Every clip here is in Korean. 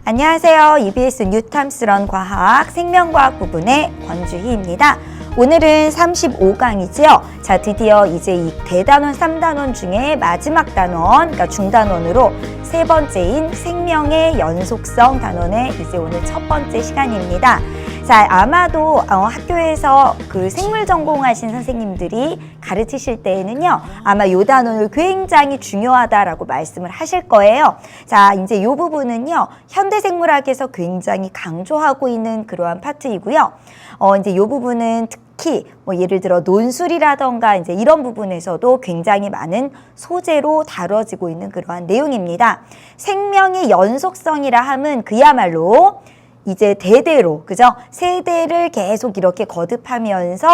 안녕하세요. EBS 뉴탐스런 과학 생명과학 부분의 권주희입니다. 오늘은 35강이지요. 자, 드디어 이제 이 대단원 3단원 중에 마지막 단원, 그러니까 중단원으로 세 번째인 생명의 연속성 단원의 이제 오늘 첫 번째 시간입니다. 자, 아마도 학교에서 그 생물 전공하신 선생님들이 가르치실 때에는요, 아마 이 단원을 굉장히 중요하다라고 말씀을 하실 거예요. 자, 이제 이 부분은요, 현대생물학에서 굉장히 강조하고 있는 그러한 파트이고요. 이제 이 부분은 특히 뭐 예를 들어 논술이라던가 이제 이런 부분에서도 굉장히 많은 소재로 다뤄지고 있는 그러한 내용입니다. 생명의 연속성이라 함은 그야말로 이제 대대로, 그죠? 세대를 계속 이렇게 거듭하면서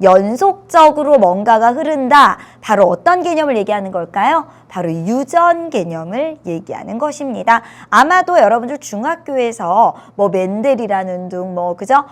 연속적으로 뭔가가 흐른다. 바로 어떤 개념을 얘기하는 걸까요? 바로 유전 개념을 얘기하는 것입니다. 아마도 여러분들 중학교에서 뭐 멘델이라는 등 그죠?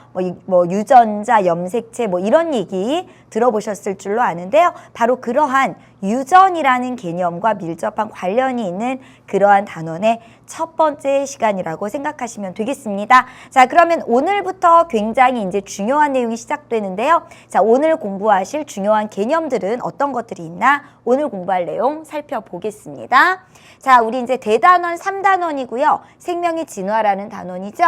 뭐 유전자, 염색체 뭐 이런 얘기 들어보셨을 줄로 아는데요. 바로 그러한 유전이라는 개념과 밀접한 관련이 있는 그러한 단원의 첫 번째 시간이라고 생각하시면 되겠습니다. 자, 그러면 오늘부터 굉장히 이제 중요한 내용이 시작되는데요. 자, 오늘 공부하실 중요한 개념들은 어떤 것들이 있나? 오늘 공부할 내용 살펴보겠습니다. 자, 우리 이제 대단원 3단원이고요. 생명의 진화라는 단원이죠.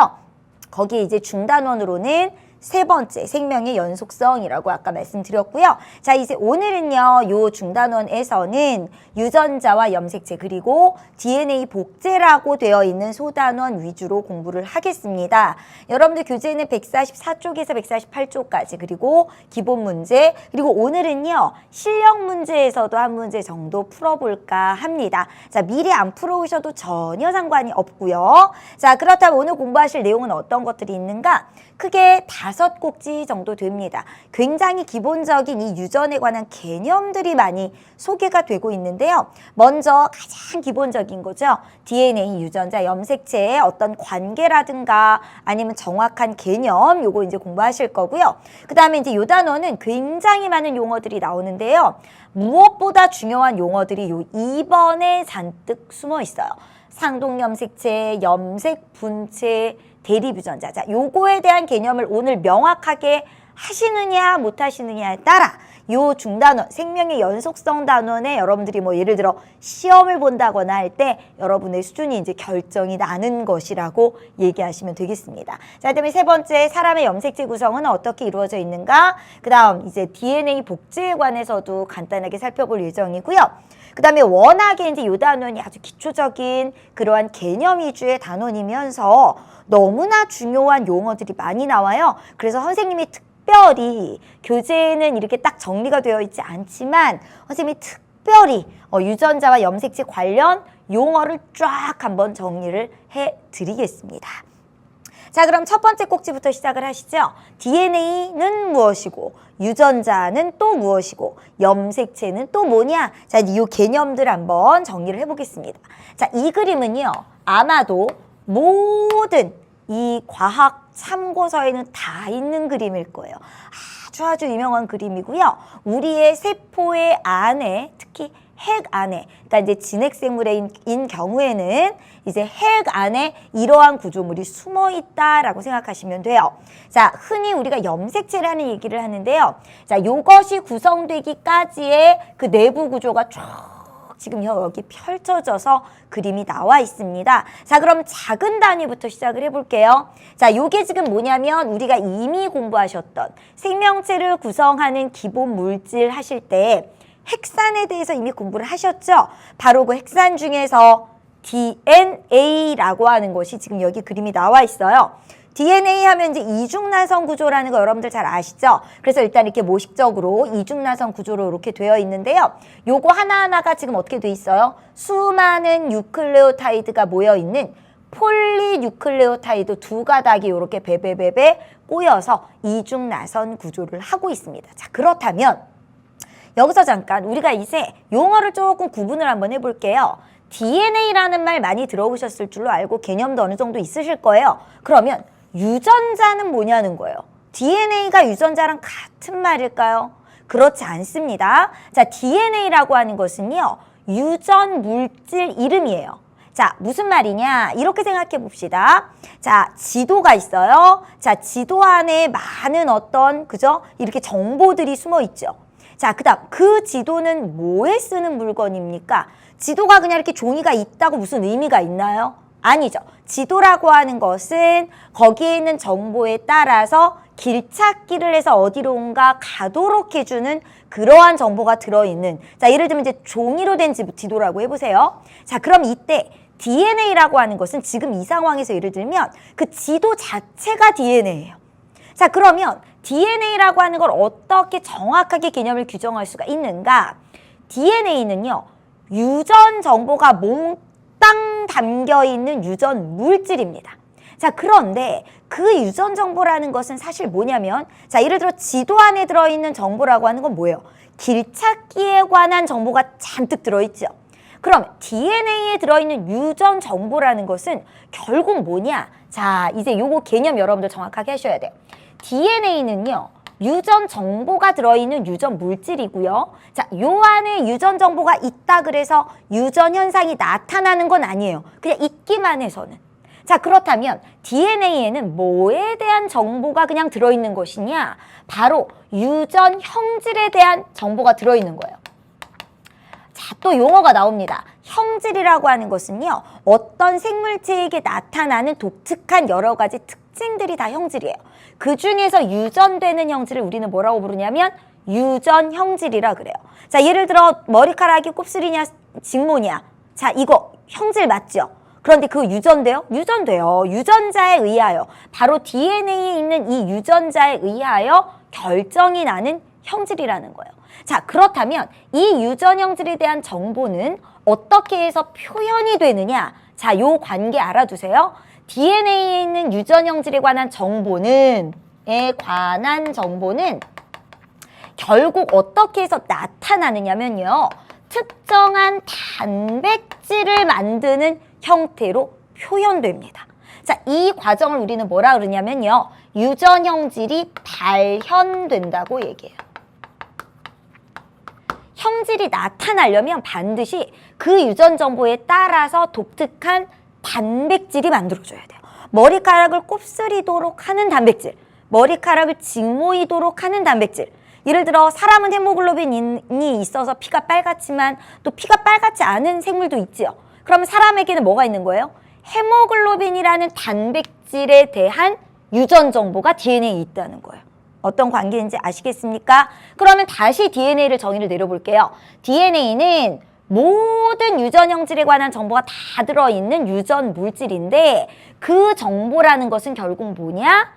거기에 이제 중단원으로는 세 번째 생명의 연속성이라고 아까 말씀드렸고요. 자, 이제 오늘은요, 요 중단원에서는 유전자와 염색체 그리고 DNA 복제라고 되어 있는 소단원 위주로 공부를 하겠습니다. 여러분들 교재는 144쪽에서 148쪽까지 그리고 기본 문제 그리고 오늘은요, 실력 문제에서도 한 문제 정도 풀어볼까 합니다. 자, 미리 안 풀어오셔도 전혀 상관이 없고요. 자, 그렇다면 오늘 공부하실 내용은 어떤 것들이 있는가? 크게 5꼭지 정도 됩니다. 굉장히 기본적인 이 유전에 관한 개념들이 많이 소개가 되고 있는데요. 먼저 가장 기본적인 거죠. DNA, 유전자, 염색체의 어떤 관계라든가 아니면 정확한 개념 요거 이제 공부하실 거고요. 그 다음에 이제 요 단어는 굉장히 많은 용어들이 나오는데요. 무엇보다 중요한 용어들이 요 2번에 잔뜩 숨어 있어요. 상동염색체, 염색 분체, 대립유전자. 자, 요거에 대한 개념을 오늘 명확하게 하시느냐 못 하시느냐에 따라 요 중단원, 생명의 연속성 단원에 여러분들이 뭐 예를 들어 시험을 본다거나 할 때 여러분의 수준이 이제 결정이 나는 것이라고 얘기하시면 되겠습니다. 자, 그다음에 세 번째, 사람의 염색체 구성은 어떻게 이루어져 있는가? 그 다음 이제 DNA 복제에 관해서도 간단하게 살펴볼 예정이고요. 그 다음에 워낙에 이제 요 단원이 아주 기초적인 그러한 개념 위주의 단원이면서 너무나 중요한 용어들이 많이 나와요. 그래서 선생님이 특별히 교재에는 이렇게 딱 정리가 되어 있지 않지만 선생님이 특별히 유전자와 염색체 관련 용어를 쫙 한번 정리를 해드리겠습니다. 자, 그럼 첫 번째 꼭지부터 시작을 하시죠. DNA는 무엇이고 유전자는 또 무엇이고 염색체는 또 뭐냐? 자, 이 개념들 한번 정리를 해보겠습니다. 자, 이 그림은요. 아마도 모든 이 과학 참고서에는 다 있는 그림일 거예요. 아주 유명한 그림이고요. 우리의 세포의 안에 특히 핵 안에, 그러니까 이제 진핵생물인 경우에는 이제 핵 안에 이러한 구조물이 숨어 있다라고 생각하시면 돼요. 자, 흔히 우리가 염색체라는 얘기를 하는데요. 자, 요것이 구성되기까지의 그 내부 구조가 쫙 지금 여기 펼쳐져서 그림이 나와 있습니다. 자, 그럼 작은 단위부터 시작을 해볼게요. 자, 요게 지금 뭐냐면 우리가 이미 공부하셨던 생명체를 구성하는 기본 물질 하실 때 핵산에 대해서 이미 공부를 하셨죠? 바로 그 핵산 중에서 DNA라고 하는 것이 지금 여기 그림이 나와 있어요. DNA 하면 이제 이중나선 구조라는 거 여러분들 잘 아시죠? 그래서 일단 이렇게 모식적으로 이중나선 구조로 이렇게 되어 있는데요. 요거 하나하나가 지금 어떻게 돼 있어요? 수많은 뉴클레오타이드가 모여 있는 폴리뉴클레오타이드 두 가닥이 이렇게 베베베베 꼬여서 이중나선 구조를 하고 있습니다. 자, 그렇다면 여기서 잠깐 우리가 이제 용어를 조금 구분을 한번 해볼게요. DNA라는 말 많이 들어보셨을 줄로 알고 개념도 어느 정도 있으실 거예요. 그러면 유전자는 뭐냐는 거예요. DNA가 유전자랑 같은 말일까요? 그렇지 않습니다. 자, DNA라고 하는 것은요. 유전 물질 이름이에요. 자, 무슨 말이냐? 이렇게 생각해 봅시다. 자, 지도가 있어요. 자, 지도 안에 많은 어떤, 그죠? 이렇게 정보들이 숨어 있죠. 자, 그 다음, 그 지도는 뭐에 쓰는 물건입니까? 지도가 그냥 이렇게 종이가 있다고 무슨 의미가 있나요? 아니죠. 지도라고 하는 것은 거기에 있는 정보에 따라서 길찾기를 해서 어디로 온가 가도록 해주는 그러한 정보가 들어있는, 자, 예를 들면 이제 종이로 된 지도라고 해보세요. 자, 그럼 이때 DNA라고 하는 것은 지금 이 상황에서 예를 들면 그 지도 자체가 DNA예요. 자, 그러면 DNA라고 하는 걸 어떻게 정확하게 개념을 규정할 수가 있는가? DNA는요, 유전 정보가 몽땅 담겨 있는 유전 물질입니다. 자, 그런데 그 유전 정보라는 것은 사실 뭐냐면, 자, 예를 들어 지도 안에 들어있는 정보라고 하는 건 뭐예요? 길찾기에 관한 정보가 잔뜩 들어있죠. 그럼 DNA에 들어있는 유전 정보라는 것은 결국 뭐냐? 자, 이제 요거 개념 여러분들 정확하게 하셔야 돼요. DNA는요, 유전 정보가 들어있는 유전 물질이고요. 자, 요 안에 유전 정보가 있다 그래서 유전 현상이 나타나는 건 아니에요. 그냥 있기만 해서는. 자, 그렇다면 DNA에는 뭐에 대한 정보가 그냥 들어있는 것이냐? 바로 유전 형질에 대한 정보가 들어있는 거예요. 자, 또 용어가 나옵니다. 형질이라고 하는 것은요, 어떤 생물체에게 나타나는 독특한 여러 가지 특징들이 다 형질이에요. 그 중에서 유전되는 형질을 우리는 뭐라고 부르냐면 유전 형질이라 그래요. 자, 예를 들어 머리카락이 곱슬이냐 직모냐. 자, 이거 형질 맞죠? 그런데 그거 유전돼요? 유전돼요. 유전자에 의하여, 바로 DNA에 있는 이 유전자에 의하여 결정이 나는 형질이라는 거예요. 자, 그렇다면 이 유전 형질에 대한 정보는 어떻게 해서 표현이 되느냐? 자, 요 관계 알아두세요. DNA에 있는 유전 형질에 관한 정보는 결국 어떻게 해서 나타나느냐면요, 특정한 단백질을 만드는 형태로 표현됩니다. 자, 이 과정을 우리는 뭐라 그러냐면요, 유전 형질이 발현된다고 얘기해요. 형질이 나타나려면 반드시 그 유전 정보에 따라서 독특한 단백질이 만들어져야 돼요. 머리카락을 곱슬이도록 하는 단백질, 머리카락을 직모이도록 하는 단백질. 예를 들어 사람은 헤모글로빈이 있어서 피가 빨갛지만 또 피가 빨갛지 않은 생물도 있지요. 그러면 사람에게는 뭐가 있는 거예요? 헤모글로빈이라는 단백질에 대한 유전 정보가 DNA에 있다는 거예요. 어떤 관계인지 아시겠습니까? 그러면 다시 DNA를 정의를 내려볼게요. DNA는 모든 유전 형질에 관한 정보가 다 들어있는 유전 물질인데, 그 정보라는 것은 결국 뭐냐?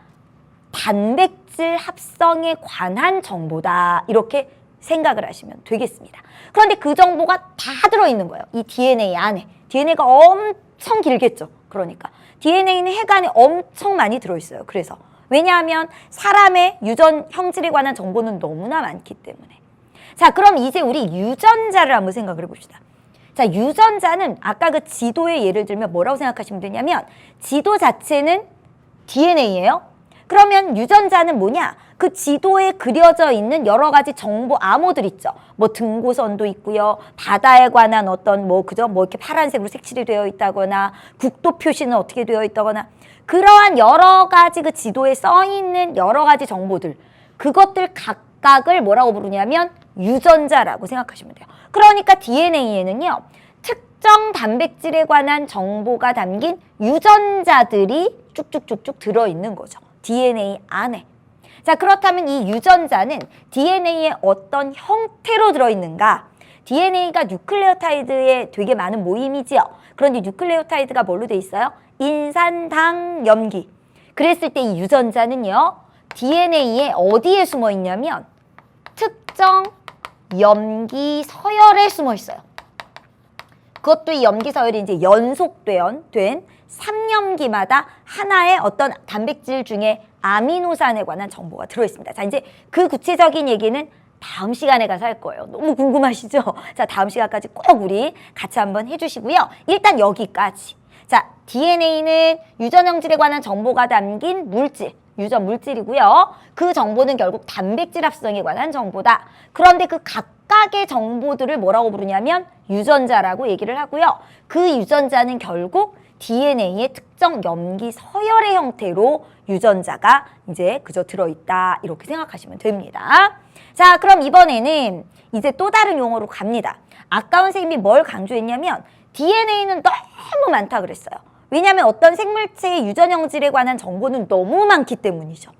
단백질 합성에 관한 정보다. 이렇게 생각을 하시면 되겠습니다. 그런데 그 정보가 다 들어있는 거예요. 이 DNA 안에. DNA가 엄청 길겠죠. 그러니까 DNA는 핵안에 엄청 많이 들어있어요. 그래서 왜냐하면 사람의 유전 형질에 관한 정보는 너무나 많기 때문에. 자, 그럼 이제 우리 유전자를 한번 생각을 해봅시다. 자, 유전자는 아까 그 지도의 예를 들면 뭐라고 생각하시면 되냐면, 지도 자체는 DNA예요. 그러면 유전자는 뭐냐? 그 지도에 그려져 있는 여러 가지 정보 암호들 있죠. 뭐 등고선도 있고요. 바다에 관한 어떤 그죠? 이렇게 파란색으로 색칠이 되어 있다거나, 국도 표시는 어떻게 되어 있다거나, 그러한 여러 가지 그 지도에 써 있는 여러 가지 정보들, 그것들 각각을 뭐라고 부르냐면 유전자라고 생각하시면 돼요. 그러니까 DNA에는요, 특정 단백질에 관한 정보가 담긴 유전자들이 쭉쭉쭉쭉 들어있는 거죠. DNA 안에. 자, 그렇다면 이 유전자는 DNA에 어떤 형태로 들어있는가? DNA가 뉴클레오타이드에 되게 많은 모임이지요. 그런데 뉴클레오타이드가 뭘로 돼 있어요? 인산당 염기. 그랬을 때 이 유전자는요, DNA에 어디에 숨어 있냐면 특정 염기 서열에 숨어 있어요. 그것도 이 염기 서열이 이제 연속된 3염기마다 하나의 어떤 단백질 중에 아미노산에 관한 정보가 들어있습니다. 자, 이제 그 구체적인 얘기는 다음 시간에 가서 할 거예요. 너무 궁금하시죠? 자, 다음 시간까지 꼭 우리 같이 한번 해주시고요. 일단 여기까지. 자, DNA는 유전 형질에 관한 정보가 담긴 물질, 유전 물질이고요. 그 정보는 결국 단백질 합성에 관한 정보다. 그런데 그 각각 화학의 정보들을 뭐라고 부르냐면 유전자라고 얘기를 하고요. 그 유전자는 결국 DNA의 특정 염기 서열의 형태로 유전자가 이제 그저 들어있다 이렇게 생각하시면 됩니다. 자, 그럼 이번에는 이제 또 다른 용어로 갑니다. 아까 선생님이 뭘 강조했냐면 DNA는 너무 많다 그랬어요. 왜냐하면 어떤 생물체의 유전형질에 관한 정보는 너무 많기 때문이죠.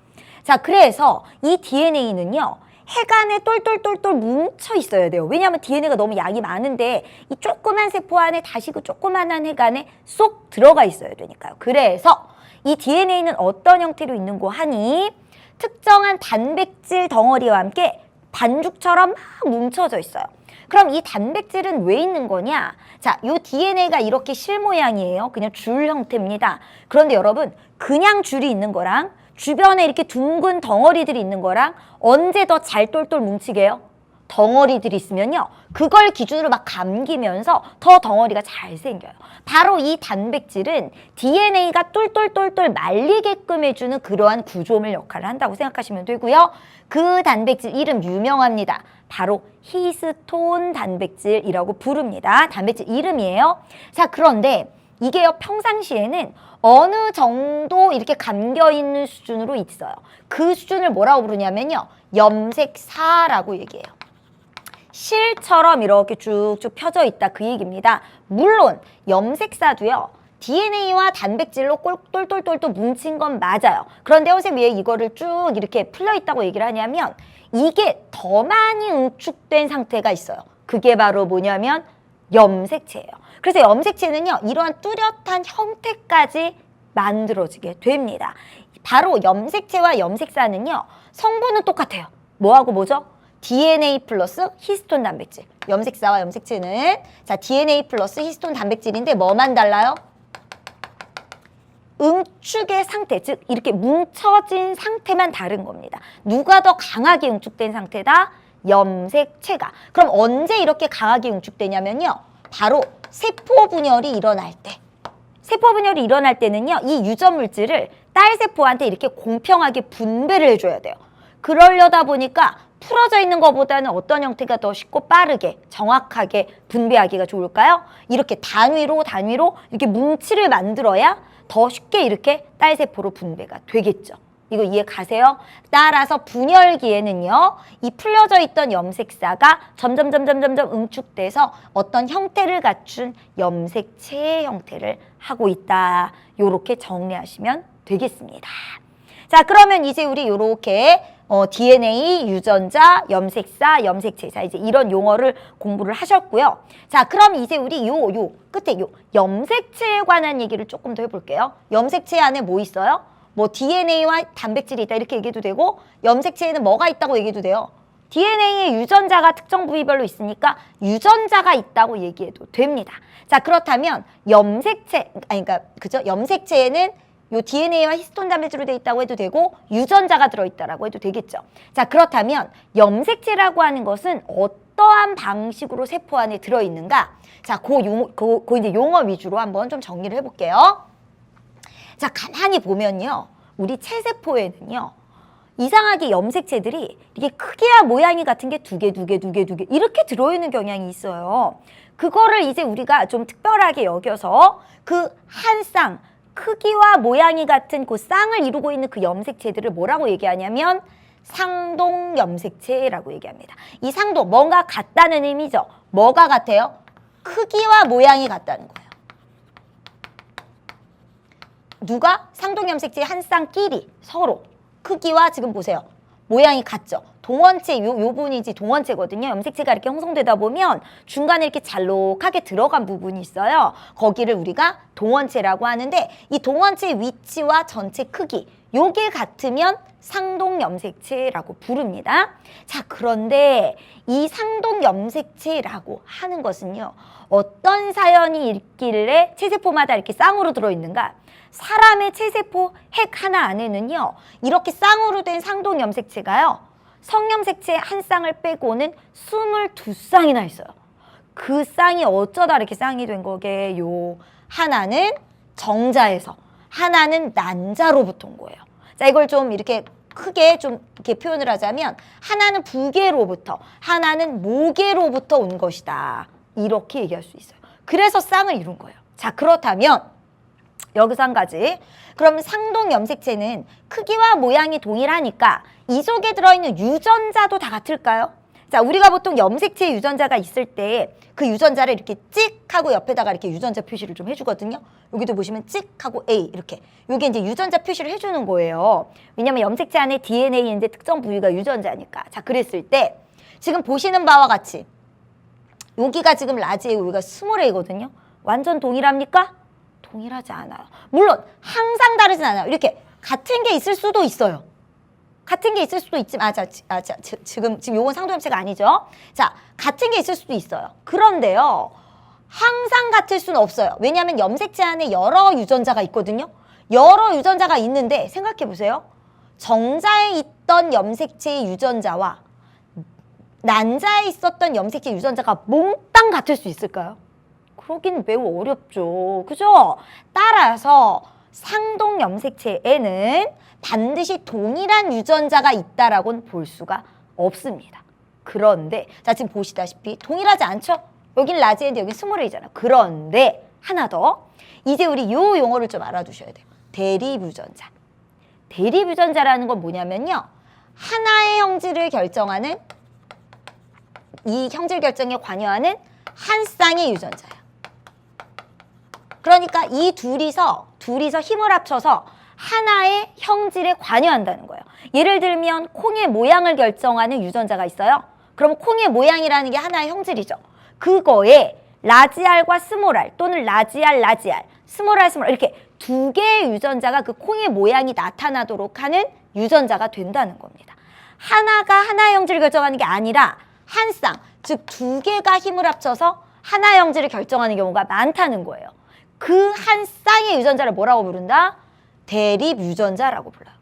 자, 그래서 이 DNA는요. 핵안에 똘똘똘똘 뭉쳐 있어야 돼요. 왜냐하면 DNA가 너무 양이 많은데 이 조그만 세포 안에 다시 그 조그만한 핵 안에 쏙 들어가 있어야 되니까요. 그래서 이 DNA는 어떤 형태로 있는고 하니 특정한 단백질 덩어리와 함께 반죽처럼 막 뭉쳐져 있어요. 그럼 이 단백질은 왜 있는 거냐? 자, 이 DNA가 이렇게 실 모양이에요. 그냥 줄 형태입니다. 그런데 여러분, 그냥 줄이 있는 거랑 주변에 이렇게 둥근 덩어리들이 있는 거랑 언제 더 잘 똘똘 뭉치게 해요? 덩어리들이 있으면요. 그걸 기준으로 막 감기면서 더 덩어리가 잘 생겨요. 바로 이 단백질은 DNA가 똘똘똘똘 말리게끔 해주는 그러한 구조물 역할을 한다고 생각하시면 되고요. 그 단백질 이름 유명합니다. 바로 히스톤 단백질이라고 부릅니다. 단백질 이름이에요. 자, 그런데 이게요, 평상시에는 어느 정도 이렇게 감겨있는 수준으로 있어요. 그 수준을 뭐라고 부르냐면요. 염색사라고 얘기해요. 실처럼 이렇게 쭉쭉 펴져 있다 그 얘기입니다. 물론 염색사도요. DNA와 단백질로 똘똘똘똘 뭉친 건 맞아요. 그런데 선생님 왜 이거를 쭉 이렇게 풀려있다고 얘기를 하냐면 이게 더 많이 응축된 상태가 있어요. 그게 바로 뭐냐면 염색체예요. 그래서 염색체는요. 이러한 뚜렷한 형태까지 만들어지게 됩니다. 바로 염색체와 염색사는요. 성분은 똑같아요. 뭐하고 뭐죠? DNA 플러스 히스톤 단백질. 염색사와 염색체는 자 DNA 플러스 히스톤 단백질인데 뭐만 달라요? 응축의 상태, 즉 이렇게 뭉쳐진 상태만 다른 겁니다. 누가 더 강하게 응축된 상태다? 염색체가. 그럼 언제 이렇게 강하게 응축되냐면요. 바로 세포 분열이 일어날 때. 세포 분열이 일어날 때는요. 이 유전 물질을 딸 세포한테 이렇게 공평하게 분배를 해줘야 돼요. 그러려다 보니까 풀어져 있는 것보다는 어떤 형태가 더 쉽고 빠르게 정확하게 분배하기가 좋을까요? 이렇게 단위로 이렇게 뭉치를 만들어야 더 쉽게 이렇게 딸 세포로 분배가 되겠죠. 이거 이해 가세요? 따라서 분열기에는요. 이 풀려져 있던 염색사가 점점 응축돼서 어떤 형태를 갖춘 염색체의 형태를 하고 있다. 요렇게 정리하시면 되겠습니다. 자, 그러면 이제 우리 요렇게 DNA, 유전자, 염색사, 염색체. 자, 이제 이런 용어를 공부를 하셨고요. 자, 그럼 이제 우리 요 끝에 요 염색체에 관한 얘기를 조금 더 해볼게요. 염색체 안에 뭐 있어요? 뭐 DNA와 단백질이 있다 이렇게 얘기해도 되고 염색체에는 뭐가 있다고 얘기해도 돼요. DNA의 유전자가 특정 부위별로 있으니까 유전자가 있다고 얘기해도 됩니다. 자, 그렇다면 염색체, 그러니까 그죠? 염색체에는 요 DNA와 히스톤 단백질로 되어 있다고 해도 되고 유전자가 들어있다라고 해도 되겠죠. 자, 그렇다면 염색체라고 하는 것은 어떠한 방식으로 세포 안에 들어있는가? 자, 그 이제 용어 위주로 한번 좀 정리를 해볼게요. 자, 가만히 보면요. 우리 체세포에는요. 이상하게 염색체들이 이게 크기와 모양이 같은 게 두 개 이렇게 들어있는 경향이 있어요. 그거를 이제 우리가 좀 특별하게 여겨서 그 한 쌍, 크기와 모양이 같은 그 쌍을 이루고 있는 그 염색체들을 뭐라고 얘기하냐면 상동 염색체라고 얘기합니다. 이 상동, 뭔가 같다는 의미죠. 뭐가 같아요? 크기와 모양이 같다는 거예요. 누가? 상동 염색체의 한 쌍끼리 서로 크기와 지금 보세요. 모양이 같죠. 동원체, 요 부분이 동원체거든요. 염색체가 이렇게 형성되다 보면 중간에 이렇게 잘록하게 들어간 부분이 있어요. 거기를 우리가 동원체라고 하는데 이 동원체의 위치와 전체 크기 요게 같으면 상동 염색체라고 부릅니다. 자, 그런데 이 상동 염색체라고 하는 것은요. 어떤 사연이 있길래 체세포마다 이렇게 쌍으로 들어있는가? 사람의 체세포 핵 하나 안에는요. 이렇게 쌍으로 된 상동 염색체가요. 성염색체 한 쌍을 빼고는 22쌍이나 있어요. 그 쌍이 어쩌다 이렇게 쌍이 된 거게요. 하나는 정자에서, 하나는 난자로부터 온 거예요. 자, 이걸 좀 이렇게 크게 좀 이렇게 표현을 하자면 하나는 부계로부터 하나는 모계로부터 온 것이다. 이렇게 얘기할 수 있어요. 그래서 쌍을 이룬 거예요. 자, 그렇다면 여기서 한 가지. 그럼 상동 염색체는 크기와 모양이 동일하니까 이 속에 들어있는 유전자도 다 같을까요? 자, 우리가 보통 염색체 유전자가 있을 때 그 유전자를 이렇게 찍 하고 옆에다가 이렇게 유전자 표시를 좀 해주거든요. 여기도 보시면 찍 하고 A 이렇게. 이게 이제 유전자 표시를 해주는 거예요. 왜냐면 염색체 안에 DNA인데 특정 부위가 유전자니까. 자, 그랬을 때 지금 보시는 바와 같이 여기가 지금 라지 A고 여기가 스몰 A거든요. 완전 동일합니까? 동일하지 않아요. 물론 항상 다르진 않아요. 이렇게 같은 게 있을 수도 있어요. 같은 게 있을 수도 있지만 지금 요건 상도염체가 아니죠. 자, 같은 게 있을 수도 있어요. 그런데요. 항상 같을 수는 없어요. 왜냐하면 염색체 안에 여러 유전자가 있거든요. 여러 유전자가 있는데 생각해 보세요. 정자에 있던 염색체의 유전자와 난자에 있었던 염색체 유전자가 몽땅 같을 수 있을까요? 그러긴 매우 어렵죠. 그죠? 따라서 상동 염색체에는 반드시 동일한 유전자가 있다라고는 볼 수가 없습니다. 그런데 자, 지금 보시다시피 동일하지 않죠? 여긴 라지인데 여긴 스몰 A잖아요. 그런데 하나 더. 이제 우리 요 용어를 좀 알아두셔야 돼요. 대립유전자. 대립유전자라는 건 뭐냐면요. 하나의 형질을 결정하는 이 형질 결정에 관여하는 한 쌍의 유전자예요. 그러니까 이 둘이서 힘을 합쳐서 하나의 형질에 관여한다는 거예요. 예를 들면 콩의 모양을 결정하는 유전자가 있어요. 그럼 콩의 모양이라는 게 하나의 형질이죠. 그거에 라지알과 스몰알 또는 라지알, 스몰알 이렇게 두 개의 유전자가 그 콩의 모양이 나타나도록 하는 유전자가 된다는 겁니다. 하나가 하나의 형질을 결정하는 게 아니라 한 쌍, 즉 두 개가 힘을 합쳐서 하나의 형질을 결정하는 경우가 많다는 거예요. 그 한 쌍의 유전자를 뭐라고 부른다? 대립 유전자라고 불러요.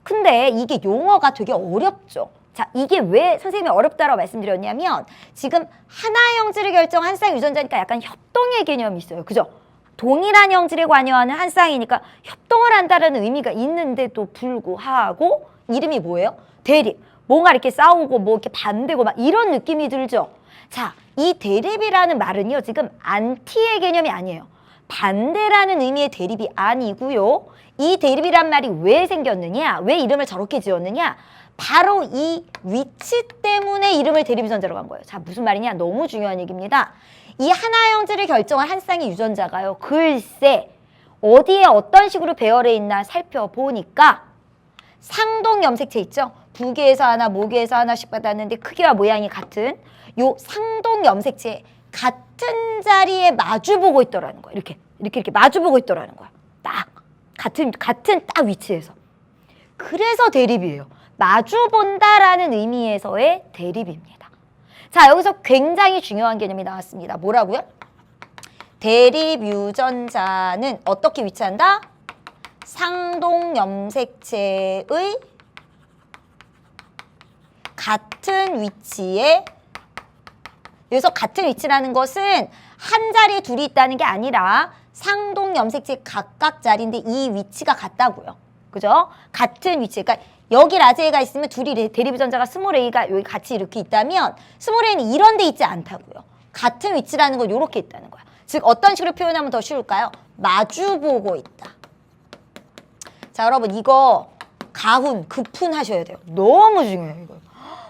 근데 이게 용어가 되게 어렵죠. 자, 이게 왜 선생님이 어렵다라고 말씀드렸냐면 지금 하나의 형질을 결정한 한 쌍의 유전자니까 약간 협동의 개념이 있어요. 그죠? 동일한 형질에 관여하는 한 쌍이니까 협동을 한다는 의미가 있는데도 불구하고 이름이 뭐예요? 대립. 뭔가 이렇게 싸우고 뭐 이렇게 반대고 막 이런 느낌이 들죠. 자, 이 대립이라는 말은요. 지금 안티의 개념이 아니에요. 반대라는 의미의 대립이 아니고요. 이 대립이란 말이 왜 생겼느냐? 왜 이름을 저렇게 지었느냐? 바로 이 위치 때문에 이름을 대립유전자라고 한 거예요. 자, 무슨 말이냐? 너무 중요한 얘기입니다. 이 하나의 형질을 결정한 한 쌍의 유전자가요. 글쎄, 어디에 어떤 식으로 배열해 있나 살펴보니까 상동 염색체 있죠? 부계에서 하나, 모계에서 하나씩 받았는데 크기와 모양이 같은 요 상동 염색체 같은 자리에 마주보고 있더라는 거예요. 이렇게 마주보고 있더라는 거야. 딱 같은 딱 위치에서. 그래서 대립이에요. 마주본다라는 의미에서의 대립입니다. 자, 여기서 굉장히 중요한 개념이 나왔습니다. 뭐라고요? 대립유전자는 어떻게 위치한다? 상동 염색체의 같은 위치에, 여기서 같은 위치라는 것은 한 자리에 둘이 있다는 게 아니라 상동 염색체 각각 자리인데 이 위치가 같다고요. 그죠? 같은 위치. 그러니까 여기 라지에가 있으면 둘이 대립유전자가 스몰 A가 여기 같이 이렇게 있다면 스몰 A는 이런 데 있지 않다고요. 같은 위치라는 건 이렇게 있다는 거야. 즉 어떤 식으로 표현하면 더 쉬울까요? 마주보고 있다. 자, 여러분 이거 가훈, 급훈 하셔야 돼요. 너무 중요해요, 이거.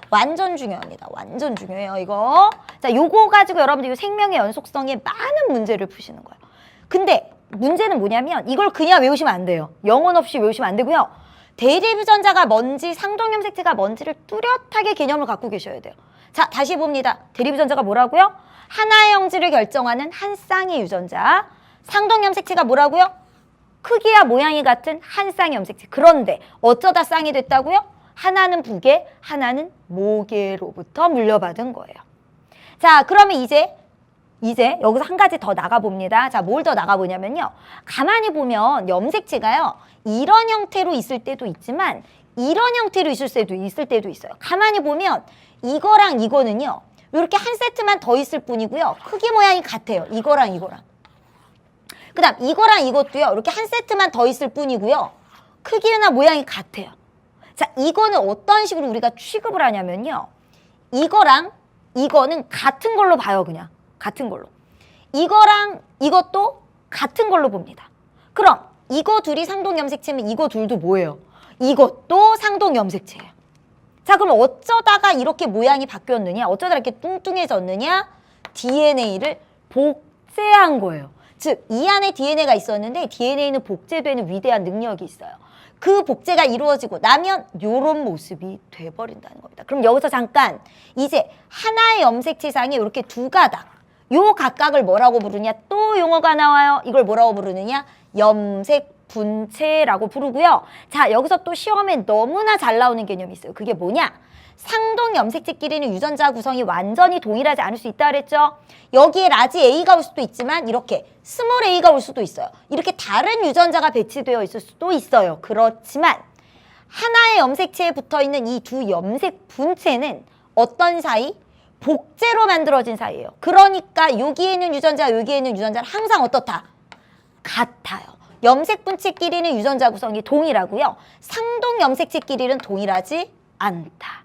완전 중요합니다. 완전 중요해요, 이거. 자, 요거 가지고 여러분들이 생명의 연속성에 많은 문제를 푸시는 거예요. 근데 문제는 뭐냐면 이걸 그냥 외우시면 안 돼요. 영혼 없이 외우시면 안 되고요. 대립유전자가 뭔지, 상동염색체가 뭔지를 뚜렷하게 개념을 갖고 계셔야 돼요. 자, 다시 봅니다. 대립유전자가 뭐라고요? 하나의 형질을 결정하는 한 쌍의 유전자. 상동염색체가 뭐라고요? 크기와 모양이 같은 한 쌍의 염색체. 그런데 어쩌다 쌍이 됐다고요? 하나는 부계, 하나는 모계로부터 물려받은 거예요. 자, 그러면 이제 여기서 한 가지 더 나가봅니다. 자, 뭘 더 나가보냐면요. 가만히 보면 염색체가요. 이런 형태로 있을 때도 있지만 이런 형태로 있을 때도 있어요. 가만히 보면 이거랑 이거는요. 이렇게 한 세트만 더 있을 뿐이고요. 크기 모양이 같아요. 이거랑. 그 다음 이거랑 이것도요. 이렇게 한 세트만 더 있을 뿐이고요. 크기나 모양이 같아요. 자, 이거는 어떤 식으로 우리가 취급을 하냐면요. 이거랑 이거는 같은 걸로 봐요, 그냥. 같은 걸로. 이거랑 이것도 같은 걸로 봅니다. 그럼 이거 둘이 상동염색체면 이거 둘도 뭐예요? 이것도 상동염색체예요. 자, 그럼 어쩌다가 이렇게 모양이 바뀌었느냐? 어쩌다 이렇게 뚱뚱해졌느냐? DNA를 복제한 거예요. 즉, 이 안에 DNA가 있었는데 DNA는 복제되는 위대한 능력이 있어요. 그 복제가 이루어지고 나면 이런 모습이 돼버린다는 겁니다. 그럼 여기서 잠깐 이제 하나의 염색체상에 이렇게 두 가닥, 요 각각을 뭐라고 부르냐? 또 용어가 나와요. 이걸 뭐라고 부르느냐? 염색 분체라고 부르고요. 자, 여기서 또 시험에 너무나 잘 나오는 개념이 있어요. 그게 뭐냐? 상동 염색체끼리는 유전자 구성이 완전히 동일하지 않을 수 있다 그랬죠? 여기에 라지 A가 올 수도 있지만 이렇게 스몰 A가 올 수도 있어요. 이렇게 다른 유전자가 배치되어 있을 수도 있어요. 그렇지만 하나의 염색체에 붙어있는 이 두 염색 분체는 어떤 사이? 복제로 만들어진 사이예요. 그러니까 여기에 있는 유전자, 여기에 있는 유전자는 항상 어떻다? 같아요. 염색 분체끼리는 유전자 구성이 동일하고요. 상동 염색체끼리는 동일하지 않다.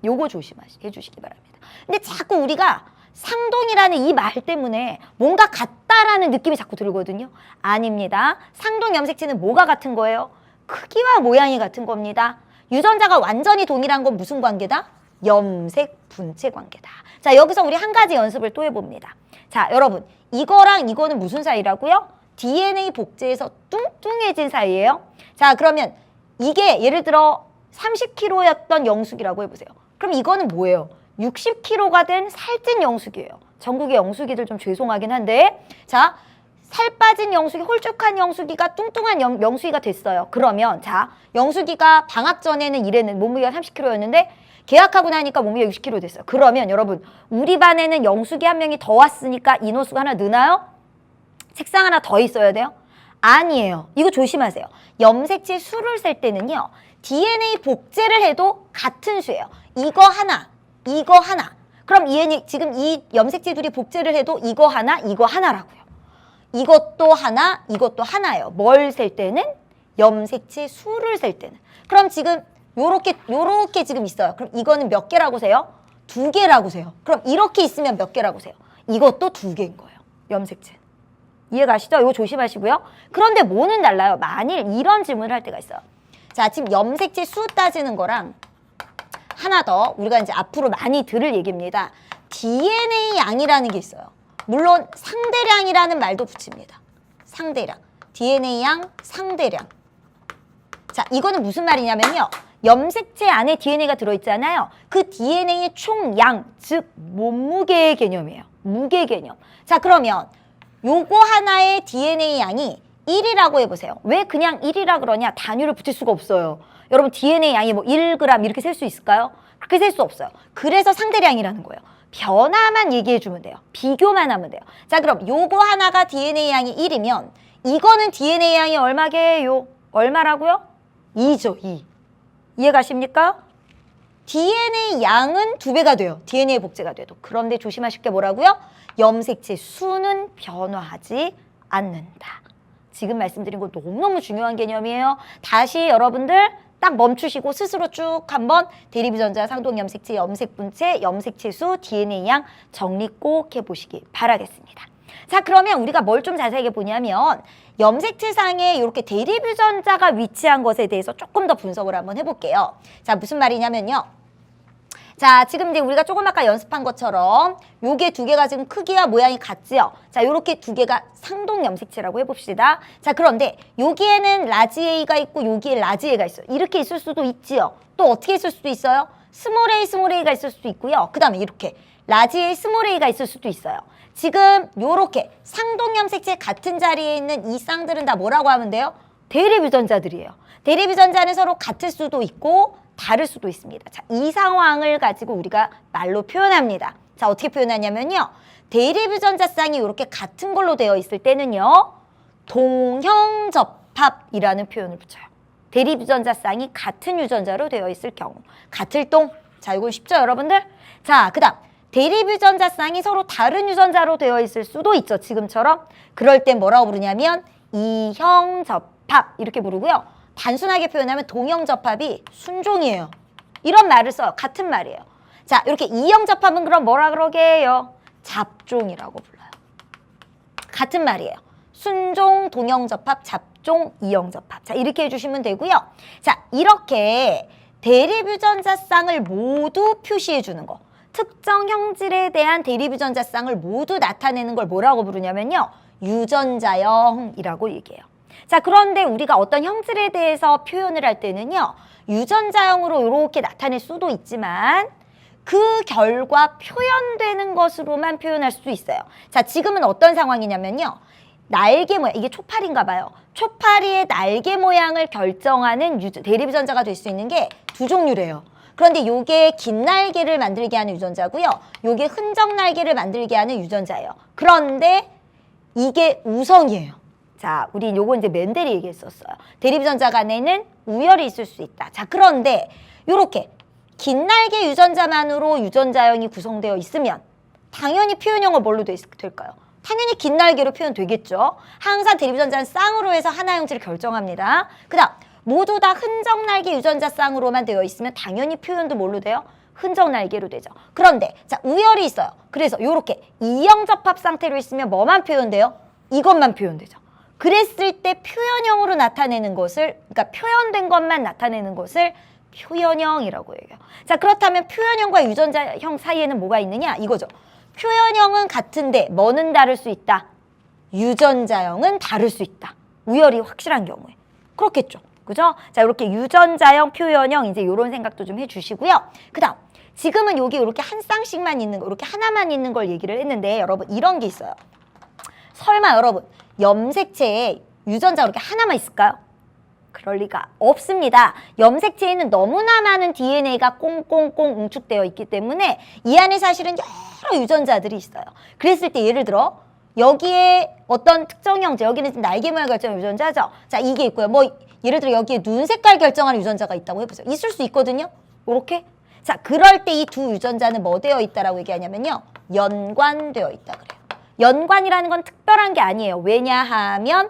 요거 조심해 주시기 바랍니다. 근데 자꾸 우리가 상동이라는 이 말 때문에 뭔가 같다라는 느낌이 자꾸 들거든요. 아닙니다. 상동 염색체는 뭐가 같은 거예요? 크기와 모양이 같은 겁니다. 유전자가 완전히 동일한 건 무슨 관계다? 염색 분체 관계다. 자, 여기서 우리 한 가지 연습을 또 해봅니다. 자, 여러분, 이거랑 이거는 무슨 사이라고요? DNA 복제에서 뚱뚱해진 사이예요. 자, 그러면 이게 예를 들어 30kg였던 영숙이라고 해보세요. 그럼 이거는 뭐예요? 60kg가 된 살찐 영숙이에요. 전국의 영숙이들 좀 죄송하긴 한데, 자, 살 빠진 영숙이, 홀쭉한 영숙이가 뚱뚱한 영숙이가 됐어요. 그러면 자, 영숙이가 방학 전에는 이래는 몸무게가 30kg였는데 계약하고 나니까 몸무게가 60kg 됐어요. 그러면 여러분, 우리 반에는 영숙이 한 명이 더 왔으니까 인원수가 하나 느나요? 책상 하나 더 있어야 돼요? 아니에요. 이거 조심하세요. 염색체 수를 셀 때는요, DNA 복제를 해도 같은 수예요. 이거 하나, 이거 하나. 그럼 지금 이 염색체 둘이 복제를 해도 이거 하나, 이거 하나라고요. 이것도 하나, 이것도 하나예요. 뭘 셀 때는? 염색체 수를 셀 때는. 그럼 지금 요렇게 지금 있어요. 그럼 이거는 몇 개라고 세요? 2개라고 세요. 그럼 이렇게 있으면 몇 개라고 세요? 이것도 2개인 거예요. 염색체. 이해가시죠? 이거 조심하시고요. 그런데 뭐는 달라요? 만일 이런 질문을 할 때가 있어요. 자, 지금 염색체 수 따지는 거랑 하나 더 우리가 이제 앞으로 많이 들을 얘기입니다. DNA 양이라는 게 있어요. 물론 상대량이라는 말도 붙입니다. 상대량. DNA 양, 상대량. 자, 이거는 무슨 말이냐면요. 염색체 안에 DNA가 들어있잖아요. 그 DNA의 총양, 즉 몸무게의 개념이에요. 무게 개념. 자, 그러면 요거 하나의 DNA 양이 1이라고 해보세요. 왜 그냥 1이라 그러냐? 단위를 붙일 수가 없어요. 여러분, DNA 양이 뭐 1g 이렇게 셀 수 있을까요? 그렇게 셀 수 없어요. 그래서 상대량이라는 거예요. 변화만 얘기해주면 돼요. 비교만 하면 돼요. 자, 그럼 요거 하나가 DNA 양이 1이면 이거는 DNA 양이 얼마게요? 얼마라고요? 2죠, 2. 이해가십니까? DNA 양은 2배가 돼요. DNA 복제가 돼도. 그런데 조심하실 게 뭐라고요? 염색체 수는 변화하지 않는다. 지금 말씀드린 거 너무너무 중요한 개념이에요. 다시 여러분들 딱 멈추시고 스스로 쭉 한번 대립유전자, 상동염색체, 염색분체, 염색체 수, DNA 양 정리 꼭 해보시기 바라겠습니다. 자, 그러면 우리가 뭘 좀 자세하게 보냐면 염색체상에 이렇게 대립유전자가 위치한 것에 대해서 조금 더 분석을 한번 해볼게요. 자, 무슨 말이냐면요. 자, 지금 이제 우리가 조금 아까 연습한 것처럼 요게 2개가 지금 크기와 모양이 같지요? 자, 요렇게 2개가 상동염색체라고 해봅시다. 자, 그런데 여기에는 라지 A가 있고 여기에 라지 A가 있어요. 이렇게 있을 수도 있지요. 또 어떻게 있을 수도 있어요? 스몰 A가 있을 수도 있고요. 그 다음에 이렇게 라지 A, 스몰 A가 있을 수도 있어요. 지금 요렇게 상동염색체 같은 자리에 있는 이 쌍들은 다 뭐라고 하면 돼요? 대립유전자들이에요. 대립유전자는 서로 같을 수도 있고 다를 수도 있습니다. 자, 이 상황을 가지고 우리가 말로 표현합니다. 자, 어떻게 표현하냐면요. 대립유전자 쌍이 이렇게 같은 걸로 되어 있을 때는요. 동형접합이라는 표현을 붙여요. 대립유전자 쌍이 같은 유전자로 되어 있을 경우. 같을 동. 자, 이건 쉽죠, 여러분들? 자, 그 다음. 대립유전자 쌍이 서로 다른 유전자로 되어 있을 수도 있죠, 지금처럼. 그럴 땐 뭐라고 부르냐면 이형접합 이렇게 부르고요. 단순하게 표현하면 동형접합이 순종이에요. 이런 말을 써요. 같은 말이에요. 자, 이렇게 이형접합은 그럼 뭐라 그러게요? 잡종이라고 불러요. 같은 말이에요. 순종, 동형접합, 잡종, 이형접합. 자, 이렇게 해주시면 되고요. 자, 이렇게 대립유전자쌍을 모두 표시해 주는 거. 특정 형질에 대한 대립유전자쌍을 모두 나타내는 걸 뭐라고 부르냐면요. 유전자형이라고 얘기해요. 자, 그런데 우리가 어떤 형질에 대해서 표현을 할 때는요. 유전자형으로 이렇게 나타낼 수도 있지만 그 결과 표현되는 것으로만 표현할 수 있어요. 자, 지금은 어떤 상황이냐면요. 날개 모양, 이게 초파리인가 봐요. 초파리의 날개 모양을 결정하는 대립유전자가 될 수 있는 게 두 종류래요. 그런데 요게 긴 날개를 만들게 하는 유전자고요. 요게 흔적 날개를 만들게 하는 유전자예요. 그런데 이게 우성이에요. 자, 우리 요거 이제 멘델이 얘기했었어요. 대립유전자 간에는 우열이 있을 수 있다. 자, 그런데 요렇게 긴 날개 유전자만으로 유전자형이 구성되어 있으면 당연히 표현형은 뭘로 될까요? 당연히 긴 날개로 표현되겠죠. 항상 대립유전자는 쌍으로 해서 하나 형질을 결정합니다. 그 다음 모두 다 흔적 날개 유전자 쌍으로만 되어 있으면 당연히 표현도 뭘로 돼요? 흔적 날개로 되죠. 그런데 자, 우열이 있어요. 그래서 이렇게 이형접합 상태로 있으면 뭐만 표현돼요? 이것만 표현되죠. 그랬을 때 표현형으로 나타내는 것을, 그러니까 표현된 것만 나타내는 것을 표현형이라고 얘기해요. 자, 그렇다면 표현형과 유전자형 사이에는 뭐가 있느냐? 이거죠. 표현형은 같은데 뭐는 다를 수 있다? 유전자형은 다를 수 있다. 우열이 확실한 경우에. 그렇겠죠. 그죠? 자, 이렇게 유전자형, 표현형 이제 이런 생각도 좀 해주시고요. 그 다음 지금은 여기 이렇게 한 쌍씩만 있는 거, 이렇게 하나만 있는 걸 얘기를 했는데 여러분 이런 게 있어요. 설마 여러분 염색체에 유전자가 이렇게 하나만 있을까요? 그럴 리가 없습니다. 염색체에는 너무나 많은 DNA가 꽁꽁꽁 응축되어 있기 때문에 이 안에 사실은 여러 유전자들이 있어요. 그랬을 때 예를 들어 여기에 어떤 특정 형제, 여기는 지금 날개 모양 결정 유전자죠. 자, 이게 있고요. 뭐 예를 들어 여기에 눈 색깔 결정하는 유전자가 있다고 해보세요. 있을 수 있거든요. 이렇게. 자, 그럴 때 이 두 유전자는 뭐 되어 있다라고 얘기하냐면요. 연관되어 있다 그래요. 연관이라는 건 특별한 게 아니에요. 왜냐하면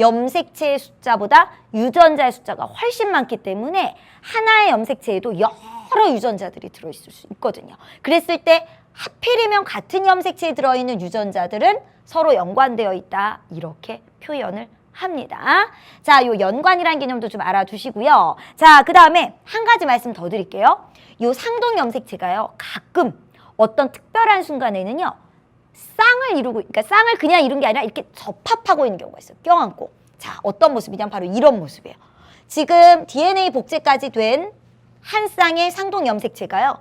염색체의 숫자보다 유전자의 숫자가 훨씬 많기 때문에 하나의 염색체에도 여러 유전자들이 들어있을 수 있거든요. 그랬을 때 하필이면 같은 염색체에 들어있는 유전자들은 서로 연관되어 있다. 이렇게 표현을 합니다. 자, 요 연관이라는 개념도 좀 알아두시고요. 자, 그 다음에 한 가지 말씀 더 드릴게요. 요 상동 염색체가요. 가끔 어떤 특별한 순간에는요. 쌍을 이루고, 그러니까 쌍을 그냥 이룬 게 아니라 이렇게 접합하고 있는 경우가 있어요. 껴안고. 자, 어떤 모습이냐면 바로 이런 모습이에요. 지금 DNA 복제까지 된 한 쌍의 상동 염색체가요.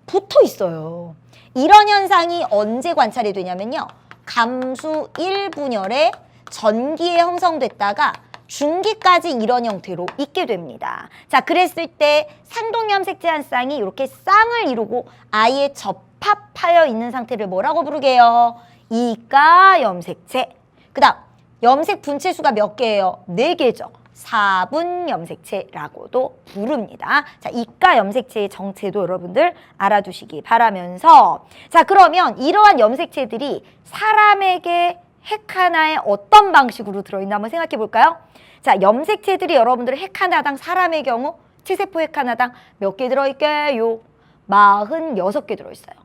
붙어 있어요. 이런 현상이 언제 관찰이 되냐면요. 감수 1분열에 전기에 형성됐다가 중기까지 이런 형태로 있게 됩니다. 자, 그랬을 때 상동 염색체 한 쌍이 이렇게 쌍을 이루고 아예 접합하여 있는 상태를 뭐라고 부르게요? 이가 염색체. 그 다음 염색 분체수가 몇 개예요? 4개죠. 4분 염색체라고도 부릅니다. 자, 이가 염색체의 정체도 여러분들 알아두시기 바라면서 자, 그러면 이러한 염색체들이 사람에게 핵 하나에 어떤 방식으로 들어있나 한번 생각해 볼까요? 자, 염색체들이 여러분들 핵 하나당 사람의 경우 체세포 핵 하나당 몇 개 들어있게요? 46개 들어있어요.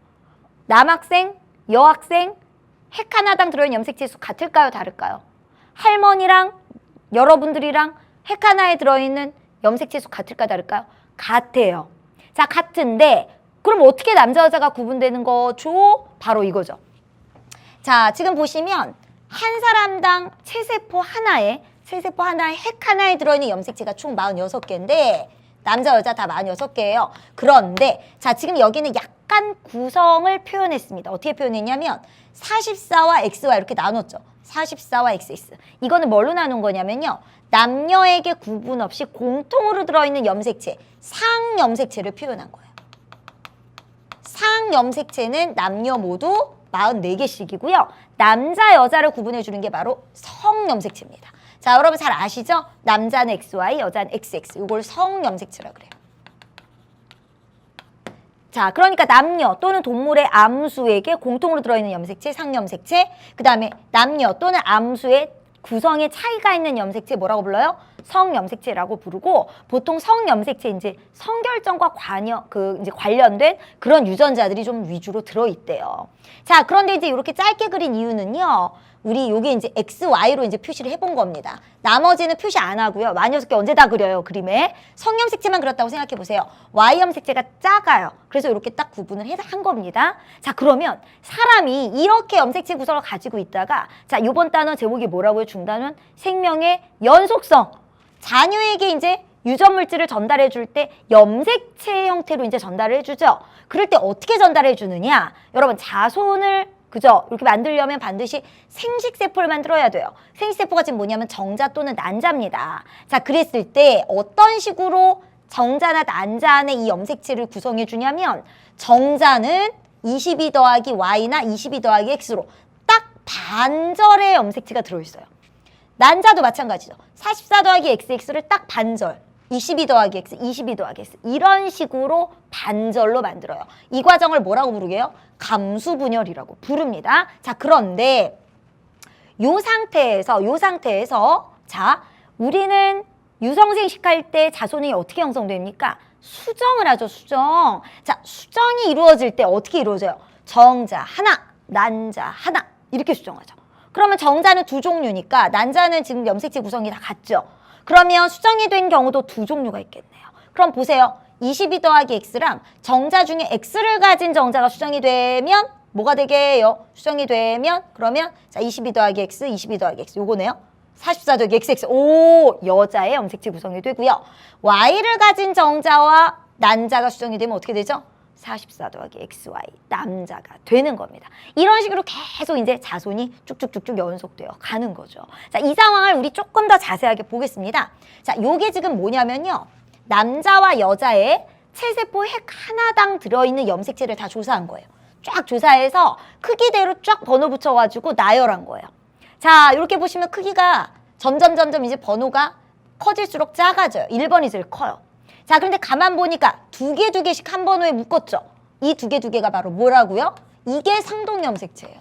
남학생, 여학생, 핵 하나당 들어있는 염색체 수 같을까요? 다를까요? 할머니랑 여러분들이랑 핵 하나에 들어있는 염색체 수 같을까 다를까요? 같아요. 자, 같은데 그럼 어떻게 남자 여자가 구분되는 거죠? 바로 이거죠. 자, 지금 보시면 한 사람당 체세포 하나에 핵 하나에 들어있는 염색체가 총 46개인데 남자 여자 다 46개예요. 그런데 자, 지금 여기는 약간 구성을 표현했습니다. 어떻게 표현했냐면 44와 XY 이렇게 나눴죠. 44와 XX. 이거는 뭘로 나눈 거냐면요. 남녀에게 구분 없이 공통으로 들어있는 염색체, 상염색체를 표현한 거예요. 상염색체는 남녀 모두 44개씩이고요. 남자, 여자를 구분해 주는 게 바로 성염색체입니다. 자, 여러분 잘 아시죠? 남자는 XY, 여자는 XX. 이걸 성염색체라 그래요. 자, 그러니까 남녀 또는 동물의 암수에게 공통으로 들어있는 염색체, 상염색체. 그 다음에 남녀 또는 암수의 구성에 차이가 있는 염색체 뭐라고 불러요? 성염색체라고 부르고, 보통 성염색체 이제 성결정과 이제 관련된 그런 유전자들이 좀 위주로 들어있대요. 자, 그런데 이제 이렇게 짧게 그린 이유는요. 우리 요게 이제 XY로 이제 표시를 해본 겁니다. 나머지는 표시 안 하고요. 마녀석계 언제 다 그려요, 그림에. 성염색체만 그렸다고 생각해 보세요. Y염색체가 작아요. 그래서 이렇게 딱 구분을 한 겁니다. 자, 그러면 사람이 이렇게 염색체 구성을 가지고 있다가, 자, 요번 단원 제목이 뭐라고요? 중단원 생명의 연속성. 자녀에게 이제 유전물질을 전달해 줄 때 염색체 형태로 이제 전달을 해주죠. 그럴 때 어떻게 전달해 주느냐? 여러분, 자손을 그죠? 이렇게 만들려면 반드시 생식세포를 만들어야 돼요. 생식세포가 지금 뭐냐면 정자 또는 난자입니다. 자, 그랬을 때 어떤 식으로 정자나 난자 안에 이 염색체를 구성해 주냐면, 정자는 22 더하기 Y나 22 더하기 X로 딱 반절의 염색체가 들어있어요. 난자도 마찬가지죠. 44 더하기 XX를 딱 반절. 22 더하기 X, 22 더하기 X 이런 식으로 반절로 만들어요. 이 과정을 뭐라고 부르게요? 감수분열이라고 부릅니다. 자, 그런데 요 상태에서 자, 우리는 유성생식할 때 자손이 어떻게 형성됩니까? 수정을 하죠, 수정. 자, 수정이 이루어질 때 어떻게 이루어져요? 정자 하나, 난자 하나 이렇게 수정하죠. 그러면 정자는 두 종류니까 난자는 지금 염색체 구성이 다 같죠. 그러면 수정이 된 경우도 두 종류가 있겠네요. 그럼 보세요. 22 더하기 X랑 정자 중에 X를 가진 정자가 수정이 되면 뭐가 되게요? 수정이 되면 그러면 자, 22 더하기 X, 22 더하기 X 요거네요. 44 더하기 XX. 오, 여자의 염색체 구성이 되고요. Y를 가진 정자와 난자가 수정이 되면 어떻게 되죠? 44 더하기 XY 남자가 되는 겁니다. 이런 식으로 계속 이제 자손이 쭉쭉쭉쭉 연속되어 가는 거죠. 자, 이 상황을 우리 조금 더 자세하게 보겠습니다. 자, 요게 지금 뭐냐면요. 남자와 여자의 체세포 핵 하나당 들어있는 염색체를 다 조사한 거예요. 쫙 조사해서 크기대로 쫙 번호 붙여가지고 나열한 거예요. 자, 이렇게 보시면 크기가 점점 이제 번호가 커질수록 작아져요. 1번이 제일 커요. 자, 그런데 가만 보니까 두 개씩 한 번호에 묶었죠. 이 두 개가 바로 뭐라고요? 이게 상동염색체예요.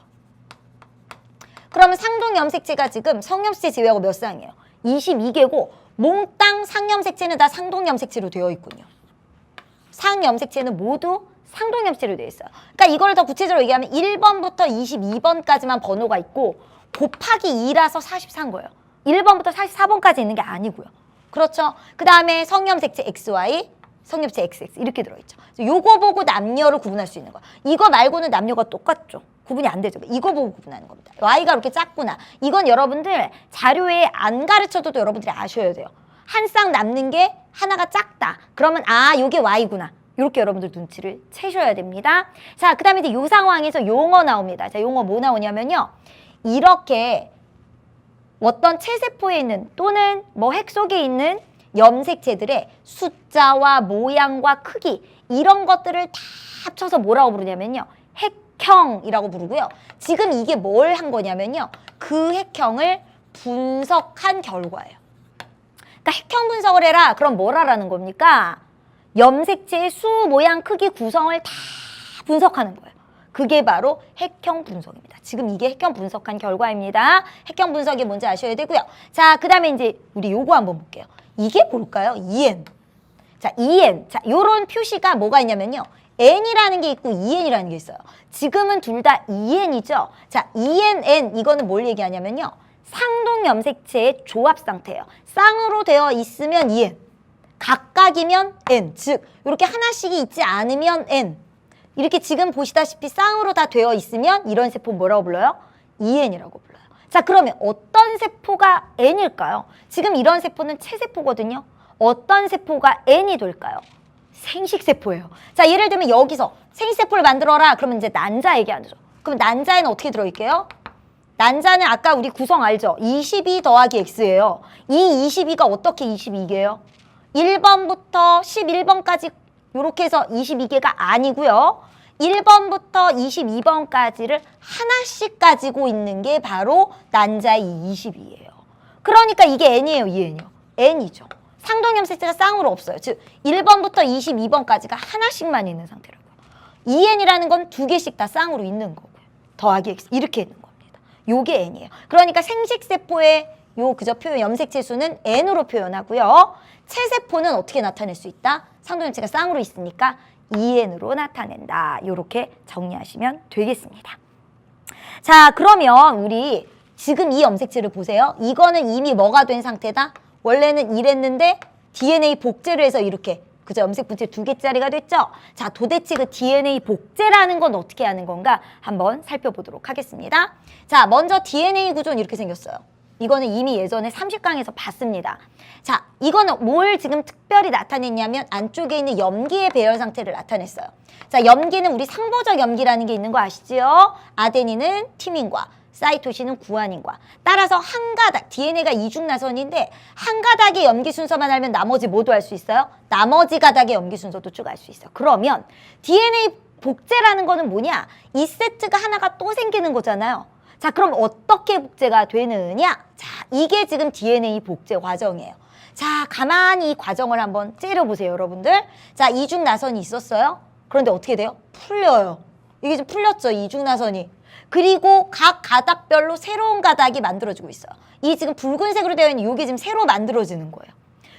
그러면 상동염색체가 지금 성염색체 제외하고 몇 쌍이에요? 22개고 몽땅 상염색체는 다 상동염색체로 되어 있군요. 상염색체는 모두 상동염색체로 되어 있어요. 그러니까 이걸 더 구체적으로 얘기하면 1번부터 22번까지만 번호가 있고 곱하기 2라서 44인 거예요. 1번부터 44번까지 있는 게 아니고요. 그렇죠? 그 다음에 성염색체 XY, 성염색체 XX 이렇게 들어있죠. 요거 보고 남녀를 구분할 수 있는 거야. 이거 말고는 남녀가 똑같죠. 구분이 안 되죠. 이거 보고 구분하는 겁니다. Y가 이렇게 작구나. 이건 여러분들 자료에 안 가르쳐도 여러분들이 아셔야 돼요. 한 쌍 남는 게 하나가 작다. 그러면 아, 요게 Y구나. 이렇게 여러분들 눈치를 채셔야 됩니다. 자, 그 다음에 이제 요 상황에서 용어 나옵니다. 자, 용어 뭐 나오냐면요. 이렇게 어떤 체세포에 있는 또는 뭐 핵 속에 있는 염색체들의 숫자와 모양과 크기 이런 것들을 다 합쳐서 뭐라고 부르냐면요. 핵형이라고 부르고요. 지금 이게 뭘 한 거냐면요. 그 핵형을 분석한 결과예요. 그러니까 핵형 분석을 해라. 그럼 뭘 하라는 겁니까? 염색체의 수, 모양, 크기, 구성을 다 분석하는 거예요. 그게 바로 핵형 분석입니다. 지금 이게 핵형 분석한 결과입니다. 핵형 분석이 뭔지 아셔야 되고요. 자, 그 다음에 이제 우리 요거 한번 볼게요. 이게 뭘까요? EN. 자, EN. 자, 요런 표시가 뭐가 있냐면요. N이라는 게 있고 EN이라는 게 있어요. 지금은 둘 다 EN이죠. 자, ENN 이거는 뭘 얘기하냐면요. 상동 염색체의 조합 상태예요. 쌍으로 되어 있으면 EN. 각각이면 N. 즉, 이렇게 하나씩이 있지 않으면 N. 이렇게 지금 보시다시피 쌍으로 다 되어 있으면 이런 세포 뭐라고 불러요? EN이라고 불러요. 자, 그러면 어떤 세포가 N일까요? 지금 이런 세포는 체세포거든요. 어떤 세포가 N이 될까요? 생식세포예요. 자, 예를 들면 여기서 생식세포를 만들어라. 그러면 이제 난자 얘기하죠. 그럼 난자에는 어떻게 들어있게요? 난자는 아까 우리 구성 알죠? 22 더하기 X예요. 이 22가 어떻게 22개예요? 1번부터 11번까지 이렇게 해서 22개가 아니고요. 1번부터 22번까지를 하나씩 가지고 있는 게 바로 난자의 22예요. 그러니까 이게 N이에요, EN이요? N이죠. 상동염색체가 쌍으로 없어요. 즉 1번부터 22번까지가 하나씩만 있는 상태라고요. EN이라는 건 두 개씩 다 쌍으로 있는 거고요. 더하기 X 이렇게 있는 겁니다. 요게 N이에요. 그러니까 생식세포의 요 그저 표현 염색체 수는 N으로 표현하고요. 체세포는 어떻게 나타낼 수 있다? 상동염체가 쌍으로 있으니까 EN으로 나타낸다. 요렇게 정리하시면 되겠습니다. 자, 그러면 우리 지금 이 염색체를 보세요. 이거는 이미 뭐가 된 상태다? 원래는 이랬는데 DNA 복제를 해서 이렇게 그죠? 염색 분체 2개짜리가 됐죠? 자, 도대체 그 DNA 복제라는 건 어떻게 하는 건가? 한번 살펴보도록 하겠습니다. 자, 먼저 DNA 구조는 이렇게 생겼어요. 이거는 이미 예전에 30강에서 봤습니다. 자, 이거는 뭘 지금 특별히 나타냈냐면 안쪽에 있는 염기의 배열 상태를 나타냈어요. 자, 염기는 우리 상보적 염기라는 게 있는 거 아시죠? 아데닌은 티민과 사이토신은 구아닌과 따라서 한 가닥, DNA가 이중나선인데 한 가닥의 염기 순서만 알면 나머지 모두 알 수 있어요? 나머지 가닥의 염기 순서도 쭉 알 수 있어요. 그러면 DNA 복제라는 거는 뭐냐? 이 세트가 하나가 또 생기는 거잖아요. 자, 그럼 어떻게 복제가 되느냐? 자, 이게 지금 DNA 복제 과정이에요. 자, 가만히 이 과정을 한번 째려보세요, 여러분들. 자, 이중나선이 있었어요. 그런데 어떻게 돼요? 풀려요. 이게 좀 풀렸죠, 이중나선이. 그리고 각 가닥별로 새로운 가닥이 만들어지고 있어요. 이 지금 붉은색으로 되어 있는 이게 지금 새로 만들어지는 거예요.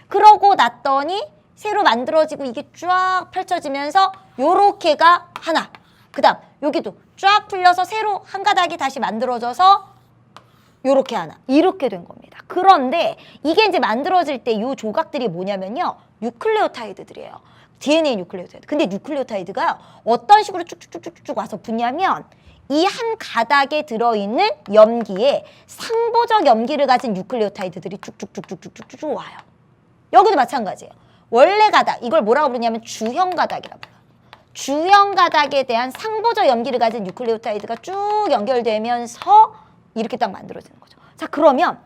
그러고 났더니 새로 만들어지고 이게 쫙 펼쳐지면서 요렇게가 하나. 그 다음 여기도 쫙 풀려서 새로 한 가닥이 다시 만들어져서 요렇게 하나. 이렇게 된 겁니다. 그런데 이게 이제 만들어질 때 이 조각들이 뭐냐면요. 뉴클레오타이드들이에요. DNA 뉴클레오타이드. 근데 뉴클레오타이드가 어떤 식으로 쭉쭉쭉쭉 와서 붙냐면 이 한 가닥에 들어있는 염기에 상보적 염기를 가진 뉴클레오타이드들이 쭉쭉쭉쭉쭉쭉 와요. 여기도 마찬가지예요. 원래 가닥, 이걸 뭐라고 부르냐면 주형 가닥이라고 불러요. 주형 가닥에 대한 상보적 염기를 가진 뉴클레오타이드가 쭉 연결되면서 이렇게 딱 만들어지는 거죠. 자, 그러면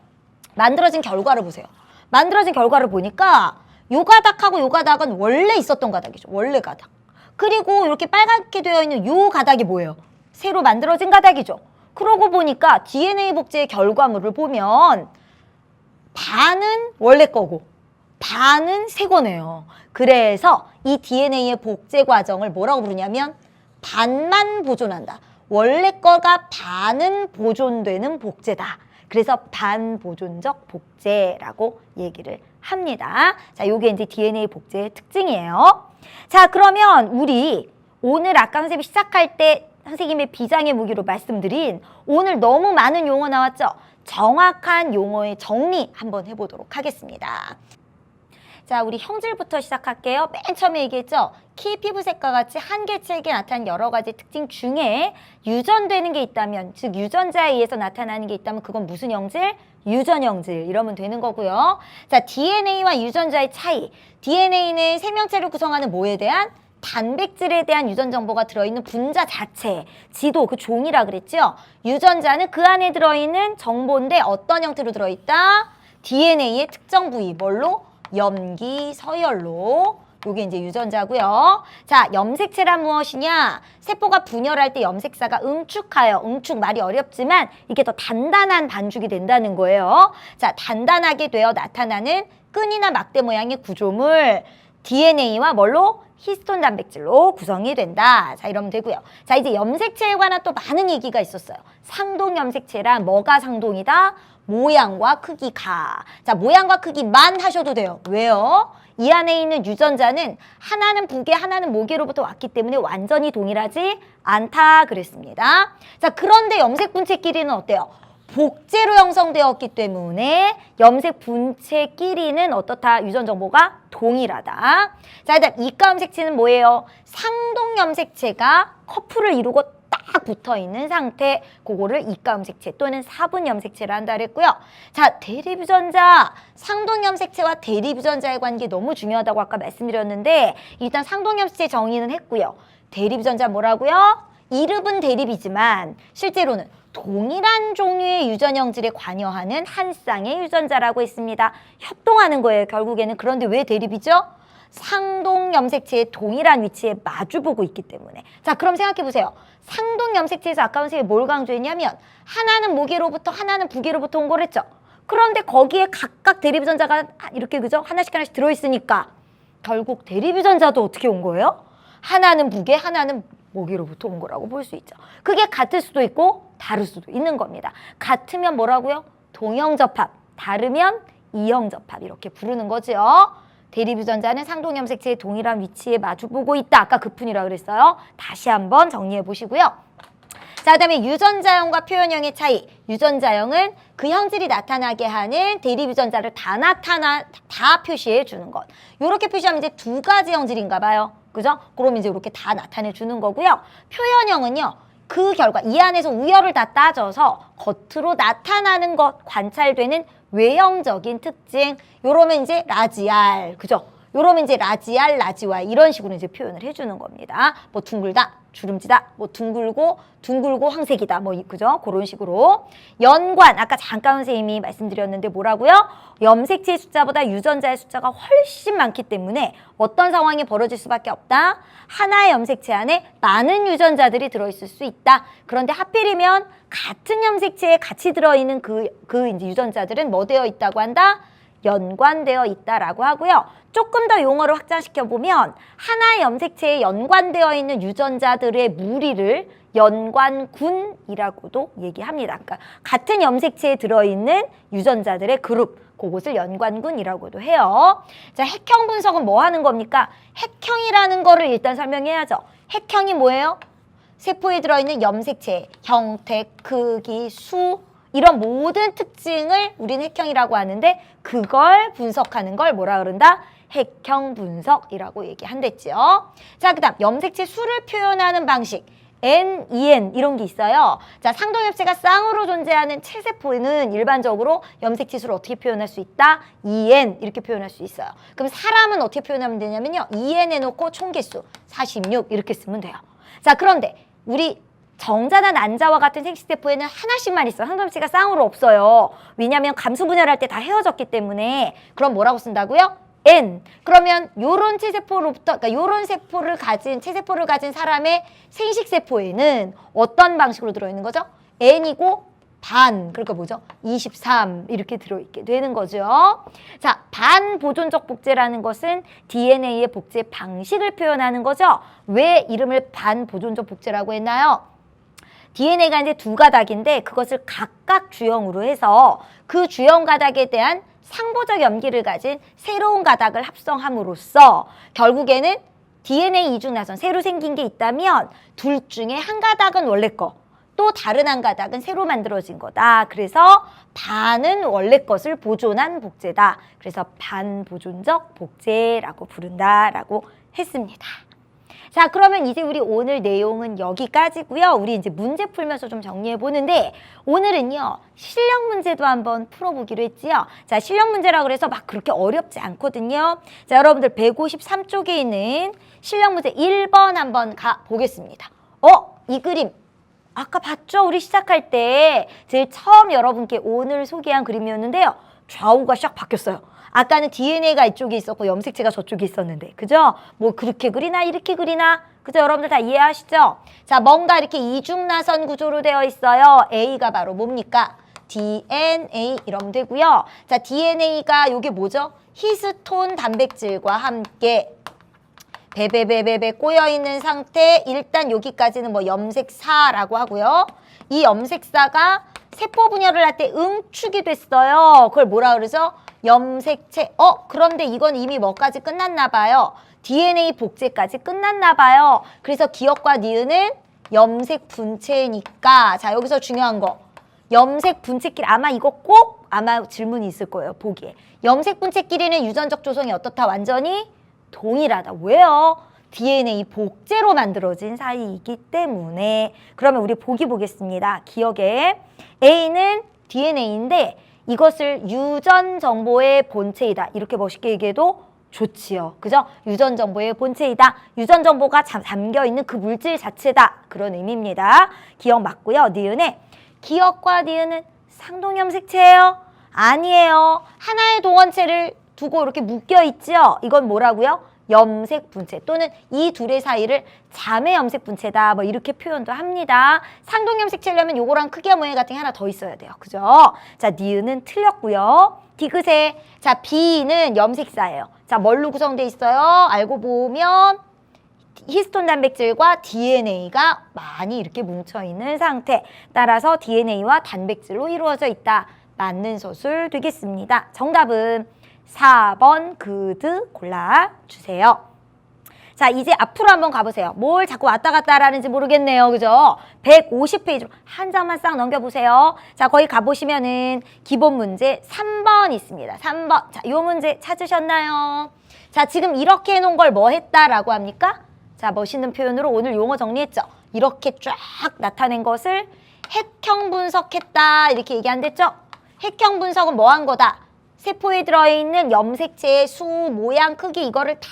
만들어진 결과를 보세요. 만들어진 결과를 보니까 요 가닥하고 요 가닥은 원래 있었던 가닥이죠. 원래 가닥. 그리고 이렇게 빨갛게 되어 있는 요 가닥이 뭐예요? 새로 만들어진 가닥이죠. 그러고 보니까 DNA 복제의 결과물을 보면 반은 원래 거고 반은 새 거네요. 그래서 이 DNA의 복제 과정을 뭐라고 부르냐면 반만 보존한다. 원래 거가 반은 보존되는 복제다. 그래서 반보존적 복제라고 얘기를 합니다. 자, 요게 이제 DNA 복제의 특징이에요. 자, 그러면 우리 오늘 아까 선생님이 시작할 때 선생님의 비장의 무기로 말씀드린 오늘 너무 많은 용어 나왔죠? 정확한 용어의 정리 한번 해보도록 하겠습니다. 자, 우리 형질부터 시작할게요. 맨 처음에 얘기했죠? 키, 피부색과 같이 한 개체에게 나타나는 여러 가지 특징 중에 유전되는 게 있다면, 즉 유전자에 의해서 나타나는 게 있다면 그건 무슨 형질? 유전형질 이러면 되는 거고요. 자, DNA와 유전자의 차이. DNA는 생명체를 구성하는 뭐에 대한? 단백질에 대한 유전 정보가 들어있는 분자 자체, 지도, 그 종이라 그랬죠? 유전자는 그 안에 들어있는 정보인데 어떤 형태로 들어있다? DNA의 특정 부위, 뭘로? 염기, 서열로. 요게 이제 유전자고요. 자, 염색체란 무엇이냐? 세포가 분열할 때 염색사가 응축하여, 응축 말이 어렵지만 이게 더 단단한 반죽이 된다는 거예요. 자, 단단하게 되어 나타나는 끈이나 막대 모양의 구조물, DNA와 뭘로? 히스톤 단백질로 구성이 된다. 자, 이러면 되고요. 자, 이제 염색체에 관한 또 많은 얘기가 있었어요. 상동 염색체란 뭐가 상동이다? 모양과 크기가. 자, 모양과 크기만 하셔도 돼요. 왜요? 이 안에 있는 유전자는 하나는 북에 하나는 목에로부터 왔기 때문에 완전히 동일하지 않다 그랬습니다. 자, 그런데 염색 분체끼리는 어때요? 복제로 형성되었기 때문에 염색 분체끼리는 어떻다? 유전 정보가 동일하다. 자, 일단 이가 염색체는 뭐예요? 상동 염색체가 커플을 이루고 딱 붙어있는 상태, 그거를 이가 염색체 또는 사분 염색체라 한다 그랬고요. 자, 대립유전자, 상동 염색체와 대립유전자의 관계 너무 중요하다고 아까 말씀드렸는데 일단 상동 염색체 정의는 했고요. 대립유전자 뭐라고요? 이름은 대립이지만 실제로는 동일한 종류의 유전형질에 관여하는 한 쌍의 유전자라고 했습니다. 협동하는 거예요, 결국에는. 그런데 왜 대립이죠? 상동 염색체의 동일한 위치에 마주보고 있기 때문에. 자, 그럼 생각해 보세요. 상동 염색체에서 아까 선생님이 뭘 강조했냐면 하나는 목에로부터 하나는 북에로부터 온 거랬죠. 그런데 거기에 각각 대립유전자가 이렇게 그죠? 하나씩 하나씩 들어있으니까 결국 대립유전자도 어떻게 온 거예요? 하나는 북에 하나는 목에로부터 온 거라고 볼 수 있죠. 그게 같을 수도 있고 다를 수도 있는 겁니다. 같으면 뭐라고요? 동형접합, 다르면 이형접합 이렇게 부르는 거죠. 대립유전자는 상동염색체의 동일한 위치에 마주보고 있다. 아까 그 뿐이라 그랬어요. 다시 한번 정리해 보시고요. 자, 그다음에 유전자형과 표현형의 차이. 유전자형은 그 형질이 나타나게 하는 대립유전자를 다 표시해 주는 것. 이렇게 표시하면 이제 두 가지 형질인가 봐요. 그죠? 그럼 이제 이렇게 다 나타내 주는 거고요. 표현형은요. 그 결과, 이 안에서 우열을 다 따져서 겉으로 나타나는 것, 관찰되는 외형적인 특징. 요러면 이제 라지알, 그죠? 요러면 이제 라지알, 라지와 이런 식으로 이제 표현을 해주는 겁니다. 뭐 둥글다, 주름지다, 뭐 둥글고 황색이다, 뭐 그죠? 그런 식으로. 연관, 아까 잠깐 선생님이 말씀드렸는데 뭐라고요? 염색체의 숫자보다 유전자의 숫자가 훨씬 많기 때문에 어떤 상황이 벌어질 수밖에 없다. 하나의 염색체 안에 많은 유전자들이 들어있을 수 있다. 그런데 하필이면 같은 염색체에 같이 들어있는 그 이제 유전자들은 뭐 되어 있다고 한다? 연관되어 있다라고 하고요. 조금 더 용어를 확장시켜 보면 하나의 염색체에 연관되어 있는 유전자들의 무리를 연관군이라고도 얘기합니다. 그러니까 같은 염색체에 들어있는 유전자들의 그룹, 그것을 연관군이라고도 해요. 자, 핵형 분석은 뭐 하는 겁니까? 핵형이라는 거를 일단 설명해야죠. 핵형이 뭐예요? 세포에 들어있는 염색체, 형태, 크기, 수 이런 모든 특징을 우리는 핵형이라고 하는데 그걸 분석하는 걸 뭐라 그런다? 핵형 분석이라고 얘기한댔죠. 자, 그 다음 염색체 수를 표현하는 방식. N, EN 이런 게 있어요. 자, 상동엽체가 쌍으로 존재하는 체세포에는 일반적으로 염색체 수를 어떻게 표현할 수 있다? EN 이렇게 표현할 수 있어요. 그럼 사람은 어떻게 표현하면 되냐면요. EN 해놓고 총개수 46 이렇게 쓰면 돼요. 자, 그런데 우리 정자나 난자와 같은 생식세포에는 하나씩만 있어요. 상동엽체가 쌍으로 없어요. 왜냐하면 감수 분열할 때 다 헤어졌기 때문에. 그럼 뭐라고 쓴다고요? N. 그러면 요런 체세포로부터, 그러니까 요런 체세포를 가진 사람의 생식세포에는 어떤 방식으로 들어있는 거죠? N이고 반, 그러니까 뭐죠? 23 이렇게 들어있게 되는 거죠. 자, 반보존적 복제라는 것은 DNA의 복제 방식을 표현하는 거죠. 왜 이름을 반보존적 복제라고 했나요? DNA가 이제 두 가닥인데 그것을 각각 주형으로 해서 그 주형 가닥에 대한 상보적 염기를 가진 새로운 가닥을 합성함으로써 결국에는 DNA 이중 나선 새로 생긴 게 있다면 둘 중에 한 가닥은 원래 거, 또 다른 한 가닥은 새로 만들어진 거다. 그래서 반은 원래 것을 보존한 복제다. 그래서 반보존적 복제라고 부른다라고 했습니다. 자, 그러면 이제 우리 오늘 내용은 여기까지고요. 우리 이제 문제 풀면서 좀 정리해 보는데 오늘은요. 실력 문제도 한번 풀어보기로 했지요. 자, 실력 문제라고 그래서 막 그렇게 어렵지 않거든요. 자, 여러분들 153쪽에 있는 실력 문제 1번 한번 가보겠습니다. 이 그림 아까 봤죠? 우리 시작할 때 제일 처음 여러분께 오늘 소개한 그림이었는데요. 좌우가 샥 바뀌었어요. 아까는 DNA가 이쪽에 있었고 염색체가 저쪽에 있었는데, 그죠? 뭐 그렇게 그리나 이렇게 그리나, 그죠? 여러분들 다 이해하시죠? 자, 뭔가 이렇게 이중나선 구조로 되어 있어요. A가 바로 뭡니까? DNA 이러면 되고요. 자, DNA가 요게 뭐죠? 히스톤 단백질과 함께 베베베베베 꼬여있는 상태. 일단 여기까지는 뭐 염색사라고 하고요. 이 염색사가 세포 분열을 할 때 응축이 됐어요. 그걸 뭐라 그러죠? 염색체. 그런데 이건 이미 뭐까지 끝났나 봐요. DNA 복제까지 끝났나 봐요. 그래서 기억과 니은은 염색 분체니까. 자, 여기서 중요한 거. 염색 분체끼리 아마 이거 꼭 아마 질문이 있을 거예요. 보기에. 염색 분체끼리는 유전적 조성이 어떻다? 완전히 동일하다. 왜요? DNA 복제로 만들어진 사이이기 때문에. 그러면 우리 보기 보겠습니다. 기억에 A는 DNA인데 이것을 유전 정보의 본체이다. 이렇게 멋있게 얘기해도 좋지요. 그죠? 유전 정보의 본체이다. 유전 정보가 담겨있는 그 물질 자체다. 그런 의미입니다. 기억 맞고요. 니은에 기억과 니은은 상동염색체예요? 아니에요. 하나의 동원체를 두고 이렇게 묶여 있죠. 이건 뭐라고요? 염색 분체 또는 이 둘의 사이를 자매 염색 분체다. 뭐 이렇게 표현도 합니다. 상동염색체려면 요거랑 크기와 모양 같은 게 하나 더 있어야 돼요. 그죠? 자, 니은은 틀렸고요. 디귿에 자, B는 염색사예요. 자, 뭘로 구성돼 있어요? 알고 보면 히스톤 단백질과 DNA가 많이 이렇게 뭉쳐있는 상태. 따라서 DNA와 단백질로 이루어져 있다. 맞는 서술 되겠습니다. 정답은 4번 그드 골라주세요. 자, 이제 앞으로 한번 가보세요. 뭘 자꾸 왔다 갔다 하라는지 모르겠네요. 그죠? 150페이지로 한 장만 싹 넘겨보세요. 자, 거기 가보시면은 기본 문제 3번 있습니다. 3번. 자, 요 문제 찾으셨나요? 자, 지금 이렇게 해놓은 걸 뭐 했다라고 합니까? 자, 멋있는 표현으로 오늘 용어 정리했죠? 이렇게 쫙 나타낸 것을 핵형 분석했다. 이렇게 얘기 안 됐죠? 핵형 분석은 뭐 한 거다? 세포에 들어있는 염색체의 수, 모양, 크기 이거를 다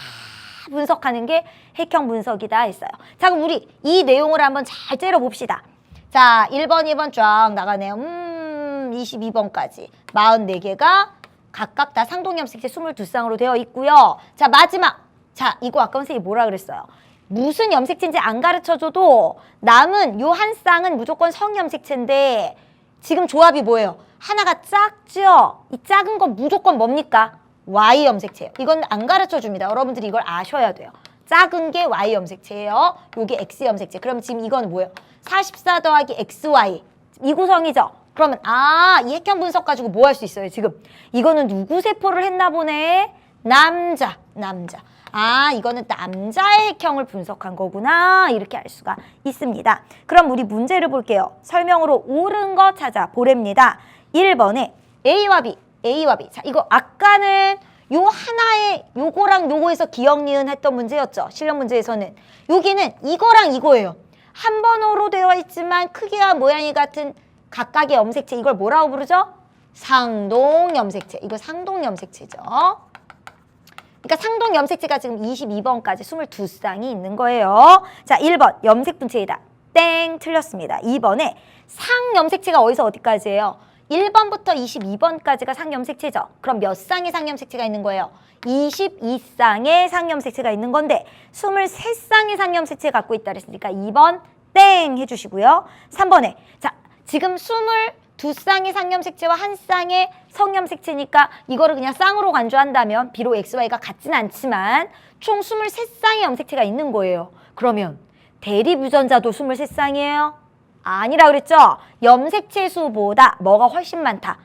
분석하는 게 핵형 분석이다 했어요. 자, 그럼 우리 이 내용을 한번 잘 째려봅시다. 자, 1번, 2번 쫙 나가네요. 22번까지 44개가 각각 다 상동염색체 22쌍으로 되어 있고요. 자, 마지막. 자, 이거 아까 선생님이 뭐라 그랬어요? 무슨 염색체인지 안 가르쳐줘도 남은 요 한 쌍은 무조건 성염색체인데 지금 조합이 뭐예요? 하나가 작죠? 이 작은 건 무조건 뭡니까? Y 염색체예요. 이건 안 가르쳐줍니다. 여러분들이 이걸 아셔야 돼요. 작은 게 Y 염색체예요. 요게 X 염색체. 그럼 지금 이건 뭐예요? 44 더하기 XY. 이 구성이죠? 그러면 이 핵형 분석 가지고 뭐 할 수 있어요? 지금 이거는 누구 세포를 했나 보네? 남자. 이거는 남자의 핵형을 분석한 거구나. 이렇게 알 수가 있습니다. 그럼 우리 문제를 볼게요. 설명으로 옳은 거 찾아보랍니다. 1번에 A와 B. 자, 이거 아까는 요 하나의 요거랑 요거에서 기억, 니은 했던 문제였죠. 실력 문제에서는. 여기는 이거랑 이거예요. 한 번호로 되어 있지만 크기와 모양이 같은 각각의 염색체. 이걸 뭐라고 부르죠? 상동염색체. 이거 상동염색체죠. 그러니까 상동염색체가 지금 22번까지 22쌍이 있는 거예요. 자, 1번 염색분체이다. 땡, 틀렸습니다. 2번에 상염색체가 어디서 어디까지예요? 1번부터 22번까지가 상염색체죠. 그럼 몇 쌍의 상염색체가 있는 거예요? 22쌍의 상염색체가 있는 건데 23쌍의 상염색체 갖고 있다 그랬으니까 2번 땡 해주시고요. 3번에 자, 지금 22쌍의 상염색체와 한 쌍의 성염색체니까 이거를 그냥 쌍으로 간주한다면 비록 XY가 같진 않지만 총 23쌍의 염색체가 있는 거예요. 그러면 대립유전자도 23쌍이에요? 아니라 그랬죠? 염색체 수보다 뭐가 훨씬 많다?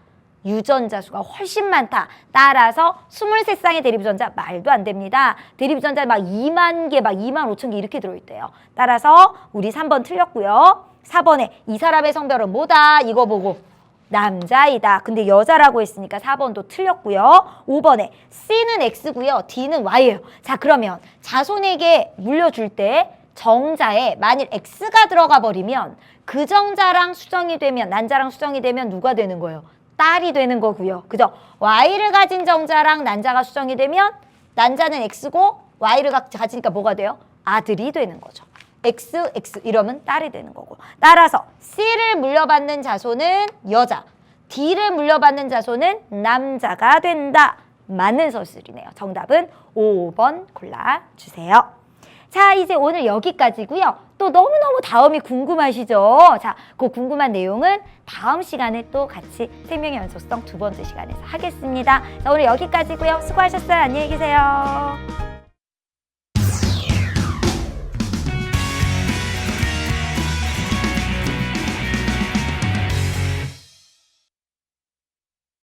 유전자 수가 훨씬 많다. 따라서 23쌍의 대립유전자 말도 안 됩니다. 대립유전자 막 2만 개, 막 2만 5천 개 이렇게 들어있대요. 따라서 우리 3번 틀렸고요. 4번에 이 사람의 성별은 뭐다? 이거 보고 남자이다. 근데 여자라고 했으니까 4번도 틀렸고요. 5번에 C는 X고요. D는 Y예요. 자, 그러면 자손에게 물려줄 때 정자에 만일 X가 들어가 버리면 그 정자랑 수정이 되면 난자랑 수정이 되면 누가 되는 거예요? 딸이 되는 거고요. 그죠? Y를 가진 정자랑 난자가 수정이 되면 난자는 X고 Y를 가지니까 뭐가 돼요? 아들이 되는 거죠. X 이러면 딸이 되는 거고. 따라서 C를 물려받는 자손은 여자, D를 물려받는 자손은 남자가 된다. 맞는 서술이네요. 정답은 5번 골라주세요. 자, 이제 오늘 여기까지고요. 또 너무너무 다음이 궁금하시죠? 자, 그 궁금한 내용은 다음 시간에 또 같이 생명의 연속성 두 번째 시간에서 하겠습니다. 자, 오늘 여기까지고요. 수고하셨어요. 안녕히 계세요.